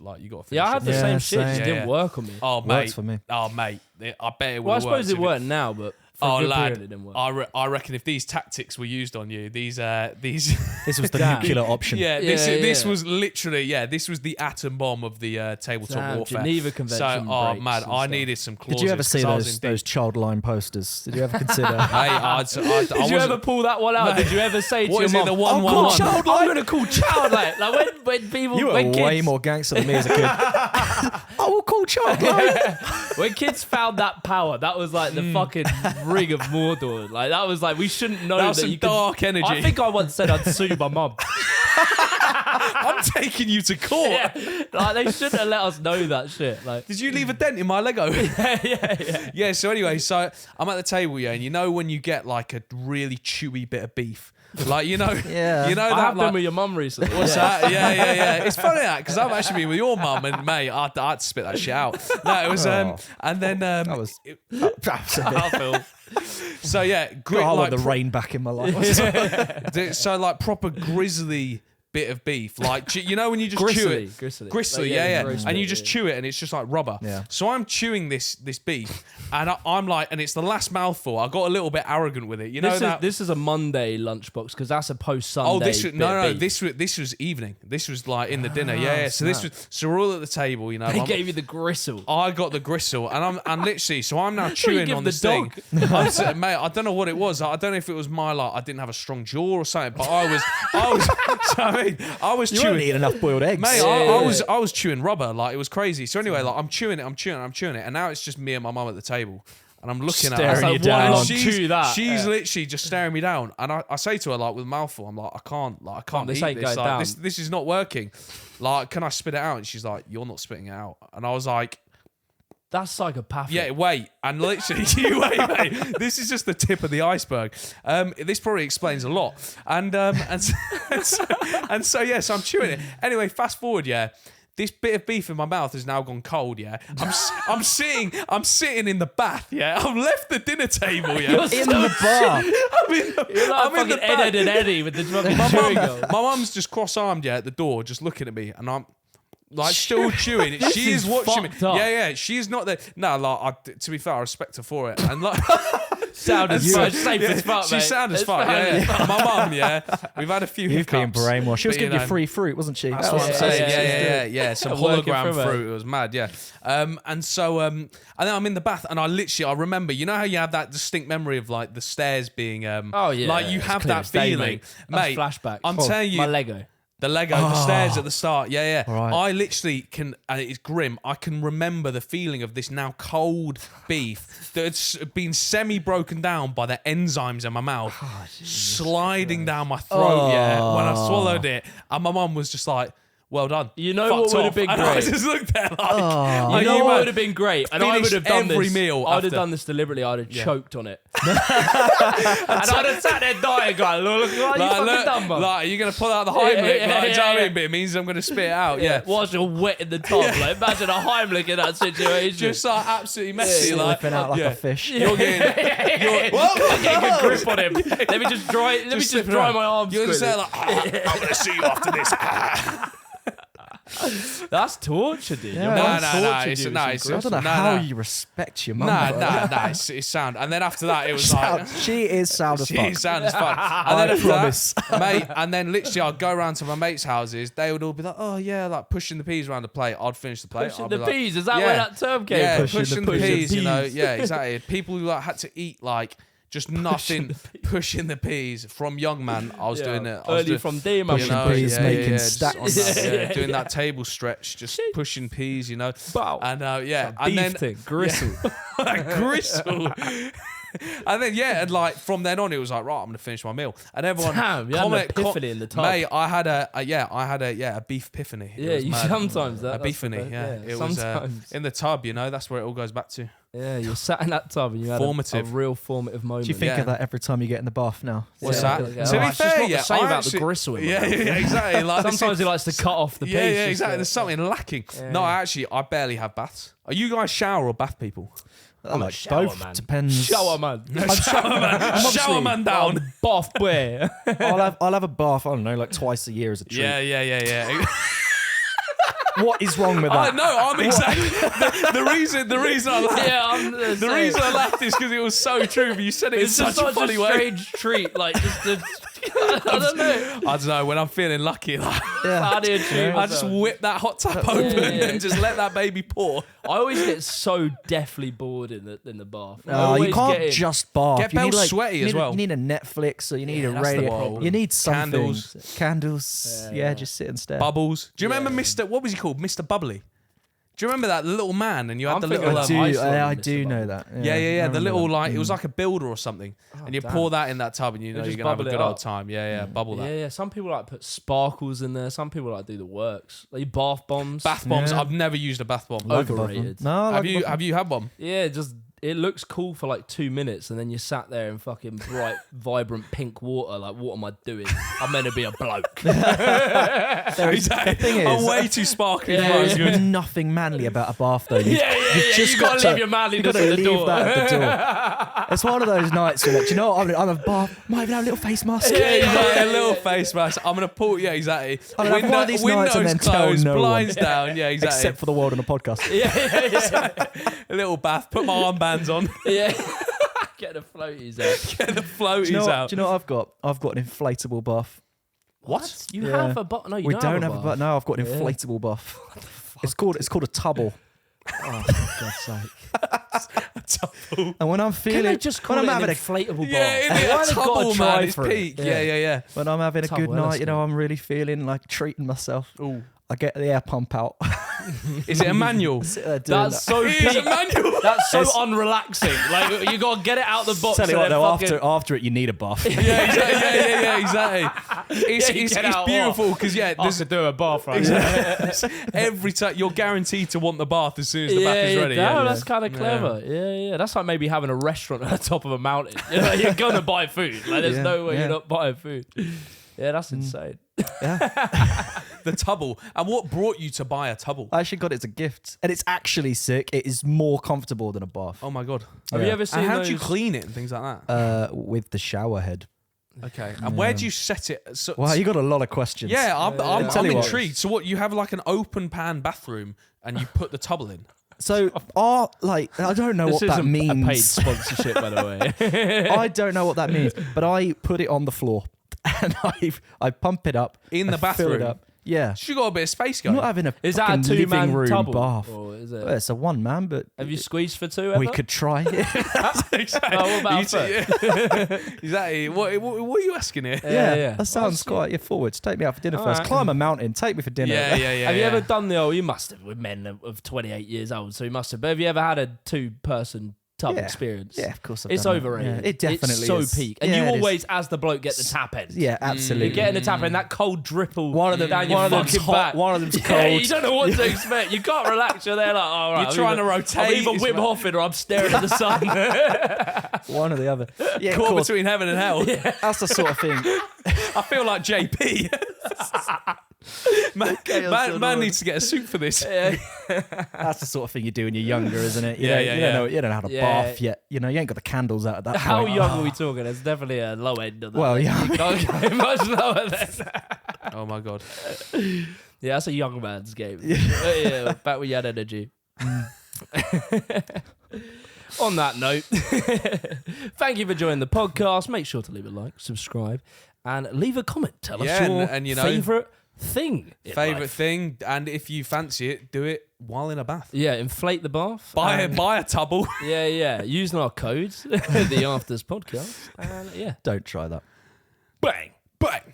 Speaker 2: Yeah, I had the
Speaker 3: it.
Speaker 4: Yeah,
Speaker 2: same shit. It just
Speaker 4: same.
Speaker 2: didn't
Speaker 3: Yeah.
Speaker 2: work on me.
Speaker 3: Oh
Speaker 4: Works
Speaker 3: mate,
Speaker 4: for me.
Speaker 3: Oh mate, I bet it would.
Speaker 2: Well, I suppose it weren't now, but for
Speaker 3: Oh
Speaker 2: a good
Speaker 3: lad,
Speaker 2: period it didn't work.
Speaker 3: I reckon if these tactics were used on you, these
Speaker 4: This was the
Speaker 2: Damn.
Speaker 4: nuclear option.
Speaker 3: this
Speaker 2: Yeah.
Speaker 3: was literally this was the atom bomb of the tabletop
Speaker 2: Damn,
Speaker 3: warfare.
Speaker 2: Geneva
Speaker 3: So
Speaker 2: Convention
Speaker 3: oh
Speaker 2: breaks
Speaker 3: man,
Speaker 2: and
Speaker 3: I
Speaker 2: stuff.
Speaker 3: needed some clauses.
Speaker 4: Did you ever see
Speaker 3: 'cause I was in
Speaker 4: those
Speaker 3: deep-
Speaker 4: child line posters? Did you ever consider?
Speaker 2: Did you ever pull that one out? Did you ever say to
Speaker 3: What
Speaker 2: your
Speaker 3: is it,
Speaker 2: mum,
Speaker 3: the
Speaker 2: "Oh,
Speaker 3: 111?
Speaker 2: child line? I'm going to call child line." Like when people,
Speaker 4: You were
Speaker 2: when
Speaker 4: way
Speaker 2: kids,
Speaker 4: more gangster than me as a kid. I will call child line.
Speaker 2: when kids found that power, that was like the fucking ring of Mordor. Like that was like we shouldn't know
Speaker 3: That
Speaker 2: that,
Speaker 3: was some
Speaker 2: you could.
Speaker 3: dark energy.
Speaker 2: I think I once said I'd sue my mum.
Speaker 3: I'm taking you to court.
Speaker 2: Yeah, like they shouldn't have let us know that shit. Like
Speaker 3: Did you leave a dent in my Lego? Yeah. So anyway, so I'm at the table, and you know when you get like a really chewy bit of beef, like
Speaker 4: Yeah.
Speaker 3: you know
Speaker 2: I
Speaker 3: that
Speaker 2: have been
Speaker 3: like,
Speaker 2: with your mum recently.
Speaker 3: what's that? Yeah. It's funny that because I've actually been with your mum, and mate, I had to spit that shit out. No, it was
Speaker 4: Oh.
Speaker 3: and then
Speaker 4: That was.
Speaker 2: I feel.
Speaker 3: so yeah, grit,
Speaker 4: I want
Speaker 3: like
Speaker 4: the rain back in my life.
Speaker 3: so like proper grizzly bit of beef, like you know when you just chew it.
Speaker 2: Gristly,
Speaker 3: Like, yeah.
Speaker 2: roast
Speaker 3: And
Speaker 2: it,
Speaker 3: you just chew it, and it's just like rubber.
Speaker 4: Yeah.
Speaker 3: So I'm chewing this beef, and I'm like, and it's the last mouthful. I got a little bit arrogant with it, you know that.
Speaker 2: This is a Monday lunchbox because that's a post Sunday.
Speaker 3: Oh, this was
Speaker 2: bit
Speaker 3: no.
Speaker 2: of beef.
Speaker 3: This was evening. This was like in the dinner. Yeah. So this was. So we're all at the table. You know.
Speaker 2: They
Speaker 3: I'm-
Speaker 2: gave you the gristle.
Speaker 3: I got the gristle, and I'm literally. So I'm now
Speaker 2: you
Speaker 3: chewing
Speaker 2: give
Speaker 3: on
Speaker 2: the
Speaker 3: this thing. Mate, I don't know what it was. I don't know if it was my like I didn't have a strong jaw or something, but I was. So I mean, I was
Speaker 4: You
Speaker 3: chewing.
Speaker 4: weren't eating enough boiled eggs.
Speaker 3: Mate,
Speaker 2: Yeah.
Speaker 3: I was chewing rubber, like it was crazy. So anyway, like I'm chewing it, and now it's just me and my mum at the table, and I'm looking at her.
Speaker 4: Staring you
Speaker 2: like,
Speaker 4: down.
Speaker 2: one,
Speaker 3: And
Speaker 2: two, that.
Speaker 3: she's
Speaker 2: Yeah.
Speaker 3: literally just staring me down, and I say to her like with a mouthful, I'm like, I can't
Speaker 2: this
Speaker 3: eat
Speaker 2: ain't
Speaker 3: this.
Speaker 2: going
Speaker 3: Like,
Speaker 2: down.
Speaker 3: this is not working. Like, can I spit it out? And she's like, you're not spitting it out. And I was like,
Speaker 2: That's psychopathic.
Speaker 3: yeah, wait. And literally, you wait, mate. This is just the tip of the iceberg. This probably explains a lot. And so, yeah, so I'm chewing it. Anyway, fast forward, yeah. this bit of beef in my mouth has now gone cold. Yeah, I'm sitting in the bath. Yeah, I've left the dinner table. Yeah,
Speaker 4: in the bar.
Speaker 2: I'm in the Ed and Eddie with the fucking chewing gum.
Speaker 3: My mum's just cross-armed at the door, just looking at me, and I'm like still chewing. She is watching me.
Speaker 2: fucked up.
Speaker 3: Yeah, she's not there. No, like to be fair, I respect her for it. And like.
Speaker 2: Sounded so safe as fuck,
Speaker 3: She
Speaker 2: mate.
Speaker 3: sounded as
Speaker 2: It's
Speaker 3: fuck.
Speaker 2: fine.
Speaker 3: Yeah. My mum, we've had a few
Speaker 4: You've been
Speaker 3: hiccups.
Speaker 4: brainwashed. She was
Speaker 3: but,
Speaker 4: giving you free fruit, wasn't she?
Speaker 3: That's
Speaker 4: That
Speaker 3: what
Speaker 4: was-
Speaker 3: I'm saying.
Speaker 2: yeah,
Speaker 3: Yeah. Some
Speaker 2: Working
Speaker 3: hologram
Speaker 2: from her.
Speaker 3: fruit. It was mad. Yeah. And then I'm in the bath, and I remember. You know how you have that distinct memory of like the stairs being.
Speaker 2: Oh yeah.
Speaker 3: Like you
Speaker 2: it's
Speaker 3: have
Speaker 2: clear
Speaker 3: that
Speaker 2: as day,
Speaker 3: feeling,
Speaker 2: That's
Speaker 3: mate.
Speaker 2: flashbacks.
Speaker 3: I'm telling you,
Speaker 2: my Lego.
Speaker 3: the Lego, the stairs at the start. Yeah.
Speaker 4: Right.
Speaker 3: I literally can, and it's grim. I can remember the feeling of this now cold beef that's been semi-broken down by the enzymes in my mouth, sliding down my throat. Yeah, when I swallowed it, and my mum was just like, "Well done."
Speaker 2: You know
Speaker 3: Fucked
Speaker 2: what would have
Speaker 3: off.
Speaker 2: been
Speaker 3: And I
Speaker 2: great?
Speaker 3: just looked there like,
Speaker 2: You
Speaker 3: "Are
Speaker 2: know what
Speaker 3: mad?"
Speaker 2: would have been great? And I would have
Speaker 3: Finished
Speaker 2: done
Speaker 3: every
Speaker 2: this.
Speaker 3: meal
Speaker 2: I'd have
Speaker 3: after.
Speaker 2: done this deliberately. I'd have choked on it. And I'd have sat there dying, going, look, what you fucking
Speaker 3: look,
Speaker 2: done, man.
Speaker 3: like, are you going to pull out the Heimlich?
Speaker 2: yeah,
Speaker 3: Do you know what I
Speaker 2: yeah.
Speaker 3: mean? But it means I'm going to spit it out. Yeah.
Speaker 2: Whilst you're wet in the tub. Like, imagine a Heimlich in that situation.
Speaker 3: Just like absolutely messy. Like,
Speaker 4: Slipping out like
Speaker 3: yeah.
Speaker 4: a fish.
Speaker 3: You're getting,
Speaker 2: Get a good grip on him. Let me just dry my arms.
Speaker 3: You're just
Speaker 2: quickly.
Speaker 3: there like, I'm going to see you after this.
Speaker 2: That's torture, dude.
Speaker 4: Yeah.
Speaker 2: Your
Speaker 3: No,
Speaker 2: mum's
Speaker 3: no,
Speaker 2: tortured
Speaker 3: it's-
Speaker 2: you
Speaker 3: no,
Speaker 2: with
Speaker 3: it's-
Speaker 2: some
Speaker 4: I don't know
Speaker 3: No,
Speaker 4: how
Speaker 3: no.
Speaker 4: you respect your mum.
Speaker 3: Nah, it's sound. And then after that, it was like,
Speaker 4: She is sound as fuck.
Speaker 3: she sound as fuck. And then after that, mate, and then literally I'd go around to my mates' houses. They would all be like, oh yeah, like pushing the peas around the plate. I'd finish the plate.
Speaker 2: Pushing
Speaker 3: I'd be
Speaker 2: the
Speaker 3: like,
Speaker 2: peas. Is that
Speaker 3: yeah.
Speaker 2: where that term came
Speaker 3: Yeah,
Speaker 2: from?
Speaker 3: pushing the peas, you know. Yeah, exactly. People who like had to eat like just nothing, pushing the peas. From young man, I was doing it. I was
Speaker 2: Early
Speaker 3: doing,
Speaker 2: from day, man.
Speaker 4: Pushing peas, making stacks.
Speaker 3: just on that,
Speaker 2: Yeah.
Speaker 3: doing that table stretch, just pushing peas, you know.
Speaker 2: Bow.
Speaker 3: And yeah,
Speaker 2: Beef
Speaker 3: and then
Speaker 2: thing, gristle.
Speaker 3: gristle. And then and like from then on, it was like, right, I'm gonna finish my meal, and everyone
Speaker 2: Damn, you had an epiphany in the tub.
Speaker 3: Mate, I had a beef epiphany. It
Speaker 2: Yeah,
Speaker 3: was
Speaker 2: you
Speaker 3: mad.
Speaker 2: sometimes
Speaker 3: a
Speaker 2: that.
Speaker 3: beefany. Yeah, it was
Speaker 2: sometimes.
Speaker 3: in the tub. You know, that's where it all goes back to.
Speaker 2: Yeah, you sat in that tub and you had a
Speaker 3: Formative.
Speaker 2: real formative moment.
Speaker 4: Do you think
Speaker 3: Yeah.
Speaker 4: of that every time you get in the bath now?
Speaker 3: What's
Speaker 2: Yeah.
Speaker 3: that?
Speaker 2: Yeah.
Speaker 3: To
Speaker 2: Oh,
Speaker 3: be
Speaker 2: it's just
Speaker 3: fair,
Speaker 2: not the
Speaker 3: yeah,
Speaker 2: same
Speaker 3: I
Speaker 2: about the
Speaker 3: actually-
Speaker 2: gristle in my
Speaker 3: Yeah,
Speaker 2: mouth.
Speaker 3: exactly. Like
Speaker 2: Sometimes he likes to cut off the piece.
Speaker 3: Yeah,
Speaker 2: just
Speaker 3: exactly.
Speaker 2: to-
Speaker 3: There's something lacking.
Speaker 2: Yeah.
Speaker 3: No, I barely have baths. Are you guys shower or bath people?
Speaker 4: I'm
Speaker 2: a
Speaker 4: like,
Speaker 2: shower
Speaker 4: both
Speaker 2: man.
Speaker 4: depends.
Speaker 2: Shower man.
Speaker 3: Shower man down.
Speaker 2: Bath boy.
Speaker 4: I'll have a bath. I don't know, like twice a year as a treat.
Speaker 3: Yeah.
Speaker 4: What is wrong with
Speaker 3: I
Speaker 4: that?
Speaker 3: know. I'm exactly the reason I laughed.
Speaker 2: Yeah, I'm the
Speaker 3: The reason I laughed is because it was so true. But you said it in
Speaker 2: it's
Speaker 3: such
Speaker 2: just
Speaker 3: a
Speaker 2: such
Speaker 3: funny
Speaker 2: a
Speaker 3: way.
Speaker 2: strange treat, like just to, I don't know.
Speaker 3: I don't know. When I'm feeling lucky, like,
Speaker 4: Yeah.
Speaker 3: I just whip that hot tap open
Speaker 2: yeah.
Speaker 3: and just let that baby pour.
Speaker 2: I always get so deathly bored in the bath. I
Speaker 4: You
Speaker 2: always
Speaker 4: can't
Speaker 2: get in.
Speaker 4: just bath.
Speaker 3: Get
Speaker 4: You need,
Speaker 3: bells sweaty
Speaker 4: you
Speaker 3: as
Speaker 4: need a-
Speaker 3: well.
Speaker 4: You need a Netflix or you need
Speaker 2: Yeah,
Speaker 4: a
Speaker 2: that's the
Speaker 4: radio.
Speaker 2: problem.
Speaker 4: You need something.
Speaker 3: Candles.
Speaker 4: Candles.
Speaker 2: Yeah,
Speaker 4: Yeah,
Speaker 2: yeah.
Speaker 4: just sit and stare.
Speaker 3: Bubbles. Do you remember
Speaker 2: Yeah.
Speaker 3: Mr. What was he called? Mr. Bubbly. Do you remember that little man? And you had
Speaker 2: I'm
Speaker 3: the
Speaker 2: thinking
Speaker 3: little.
Speaker 2: of
Speaker 4: I do,
Speaker 2: Iceland,
Speaker 4: I
Speaker 2: Mr.
Speaker 4: do know
Speaker 2: Bubble.
Speaker 4: that.
Speaker 3: Yeah.
Speaker 4: I
Speaker 3: The
Speaker 4: remember
Speaker 3: little
Speaker 4: that.
Speaker 3: like it was like a builder or something, and you
Speaker 2: damn.
Speaker 3: pour that in that tub, and you know
Speaker 2: just
Speaker 3: you're gonna have a
Speaker 2: bubble it
Speaker 3: good old
Speaker 2: up.
Speaker 3: time. Yeah, bubble that.
Speaker 2: Yeah. Some people like put sparkles in there. Some people like do the works. Like bath bombs.
Speaker 3: Bath bombs.
Speaker 4: Yeah.
Speaker 3: I've never used a bath bomb.
Speaker 4: Like a bath bomb.
Speaker 2: Overrated.
Speaker 4: No, I like
Speaker 3: Have
Speaker 4: a
Speaker 3: you?
Speaker 4: bath
Speaker 3: Have you had one?
Speaker 2: Yeah, just it looks cool for like 2 minutes, and then you sat there in fucking bright, vibrant pink water. Like, what am I doing? I'm meant to be a bloke.
Speaker 4: There is, the thing
Speaker 3: I'm
Speaker 4: is,
Speaker 3: way too sparkly.
Speaker 2: Yeah,
Speaker 3: for
Speaker 4: there's
Speaker 3: it.
Speaker 4: nothing manly about a bath though. You,
Speaker 2: You've
Speaker 4: just
Speaker 2: You
Speaker 4: got
Speaker 2: gotta
Speaker 4: to
Speaker 2: leave your
Speaker 4: You've
Speaker 2: manliness
Speaker 4: got to
Speaker 2: at the
Speaker 4: leave
Speaker 2: door.
Speaker 4: that at the door. It's one of those nights where, like, do you know what? I'm a bath. Might even have a little face mask.
Speaker 3: Yeah, a little face mask. I'm gonna pull. Yeah, exactly.
Speaker 4: I'm gonna have one of these nights and then tell
Speaker 3: closed,
Speaker 4: no one.
Speaker 3: blinds down. Yeah, exactly.
Speaker 4: Except for the world on a podcast.
Speaker 3: A little bath. Put my armbands on.
Speaker 2: Yeah. Get the floaties out.
Speaker 3: Get the floaties
Speaker 4: Do you know what,
Speaker 3: out.
Speaker 4: do you know what I've got? I've got an inflatable bath.
Speaker 3: What?
Speaker 2: You
Speaker 4: Yeah.
Speaker 2: have a butt? No, you
Speaker 4: We don't have a
Speaker 2: bath.
Speaker 4: bath. No, I've got an
Speaker 2: Yeah.
Speaker 4: inflatable bath. It's called a tubble. Oh, for God's sake. And when I'm
Speaker 2: Can
Speaker 4: feeling,
Speaker 2: they just call
Speaker 4: when
Speaker 2: it
Speaker 4: I'm
Speaker 2: an
Speaker 4: having
Speaker 2: inflatable
Speaker 3: Yeah,
Speaker 2: bath?
Speaker 3: isn't it
Speaker 2: Why
Speaker 3: a
Speaker 2: they gotta
Speaker 3: tubble,
Speaker 2: try
Speaker 3: man? It's
Speaker 2: for it?
Speaker 3: peak. Yeah.
Speaker 4: when I'm having a
Speaker 2: Tubble,
Speaker 4: good night, you know,
Speaker 2: honestly.
Speaker 4: I'm really feeling like treating myself.
Speaker 3: Ooh.
Speaker 4: I get the air pump out.
Speaker 3: Is it a manual?
Speaker 4: Sit there doing
Speaker 2: That's
Speaker 4: that.
Speaker 2: so
Speaker 3: It is a
Speaker 2: peak.
Speaker 3: manual.
Speaker 2: That's so
Speaker 4: It's-
Speaker 2: unrelaxing. Like you gotta get it out the box.
Speaker 4: Tell you
Speaker 2: and
Speaker 4: what,
Speaker 2: then
Speaker 4: though,
Speaker 2: fucking-
Speaker 4: after it, you need a bath.
Speaker 3: Yeah, exactly. It's,
Speaker 2: Yeah, you
Speaker 3: it's,
Speaker 2: get
Speaker 3: it's
Speaker 2: out
Speaker 3: beautiful because
Speaker 2: I
Speaker 3: there's
Speaker 2: could do a bath right
Speaker 3: every time you're guaranteed to want the bath as soon as the bath is ready.
Speaker 2: damn,
Speaker 3: Yeah.
Speaker 2: that's kind of clever. Yeah. That's like maybe having a restaurant at the top of a mountain. You're gonna buy food. Like there's
Speaker 4: Yeah,
Speaker 2: no way
Speaker 4: yeah.
Speaker 2: you're not buying food. Yeah, that's insane.
Speaker 3: The tubble. And what brought you to buy a tubble?
Speaker 4: I actually got it as a gift, and it's actually sick. It is more comfortable than a bath.
Speaker 3: Oh my God.
Speaker 2: Have you ever seen
Speaker 3: And how
Speaker 2: those?
Speaker 3: do you clean it and things like that?
Speaker 4: With the shower head.
Speaker 3: Okay. And where do you set it? So,
Speaker 4: Wow, you got a lot of questions.
Speaker 3: yeah, I'm
Speaker 4: Tell you what.
Speaker 3: intrigued. So what, you have like an open pan bathroom and you put the tubble in?
Speaker 4: So, I don't know
Speaker 2: This
Speaker 4: what that
Speaker 2: isn't
Speaker 4: means.
Speaker 2: a paid sponsorship, by the way.
Speaker 4: I don't know what that means, but I put it on the floor and I pump it up
Speaker 3: In the
Speaker 4: I fill it
Speaker 3: bathroom?
Speaker 4: up. Yeah,
Speaker 3: You got a bit of space
Speaker 4: I'm
Speaker 3: going.
Speaker 4: not having a
Speaker 2: Is that a
Speaker 4: fucking living
Speaker 2: two-man
Speaker 4: room
Speaker 2: tubble?
Speaker 4: bath.
Speaker 2: Or is it?
Speaker 4: Well, it's a one man, but
Speaker 2: Have you squeezed for two ever?
Speaker 4: we could try it.
Speaker 3: Exactly.
Speaker 2: Oh, what about
Speaker 3: You
Speaker 2: a foot?
Speaker 3: Exactly. What are you asking here?
Speaker 2: Yeah.
Speaker 4: That sounds quite forward. Take me out for dinner first.
Speaker 2: right.
Speaker 4: Climb a mountain. Take me for dinner.
Speaker 3: Yeah.
Speaker 2: Have you ever done the old? You must have with men of 28 years old, so you must have. But have you ever had a two-person tub
Speaker 4: Yeah.
Speaker 2: experience?
Speaker 4: Yeah, of course. I've
Speaker 2: It's
Speaker 4: done that.
Speaker 2: overrated.
Speaker 4: Yeah, it definitely
Speaker 2: it's so
Speaker 4: is.
Speaker 2: peak, and
Speaker 4: Yeah,
Speaker 2: you
Speaker 4: it is.
Speaker 2: always, as the bloke, get the tap end.
Speaker 4: Yeah, absolutely.
Speaker 2: You're getting the tap end, that cold dripple
Speaker 4: One of them,
Speaker 2: down your
Speaker 4: one of them's
Speaker 2: fucking
Speaker 4: hot,
Speaker 2: back.
Speaker 4: one of them's
Speaker 2: Yeah,
Speaker 4: cold.
Speaker 2: you don't know what to expect. You can't relax. You're there like, all right.
Speaker 3: You're trying to
Speaker 2: I'm
Speaker 3: rotate.
Speaker 2: either
Speaker 3: It's
Speaker 2: Wim
Speaker 3: like-
Speaker 2: Hofing or I'm staring at the sun.
Speaker 4: One or the other. Yeah, of
Speaker 3: Caught
Speaker 4: course.
Speaker 3: between heaven and hell.
Speaker 4: That's the sort of thing.
Speaker 3: I feel like JP. man needs to get a suit for this.
Speaker 4: That's the sort of thing you do when you're younger, isn't it? You
Speaker 3: Yeah,
Speaker 4: don't,
Speaker 3: yeah,
Speaker 4: you
Speaker 3: yeah.
Speaker 4: don't know, you don't know how to
Speaker 2: Yeah.
Speaker 4: bath yet. You know, you ain't got the candles out at that
Speaker 2: How
Speaker 4: point.
Speaker 2: young are we talking? It's definitely a low end of that.
Speaker 4: Well, yeah.
Speaker 2: You can't go much lower than that.
Speaker 3: Oh my God.
Speaker 2: Yeah, that's a young man's game. Yeah, back when you had energy. On that note, thank you for joining the podcast. Make sure to leave a like, subscribe, and leave a comment. Tell us
Speaker 3: Yeah,
Speaker 2: your
Speaker 3: and you know,
Speaker 2: favourite thing. in
Speaker 3: Favourite
Speaker 2: life.
Speaker 3: thing, and if you fancy it, do it while in a bath.
Speaker 2: Yeah, inflate the bath.
Speaker 3: Buy
Speaker 2: and-
Speaker 3: a tubble.
Speaker 2: Yeah. Using our codes, the Afters podcast. And yeah,
Speaker 4: Don't try that.
Speaker 2: bang.
Speaker 3: Bang.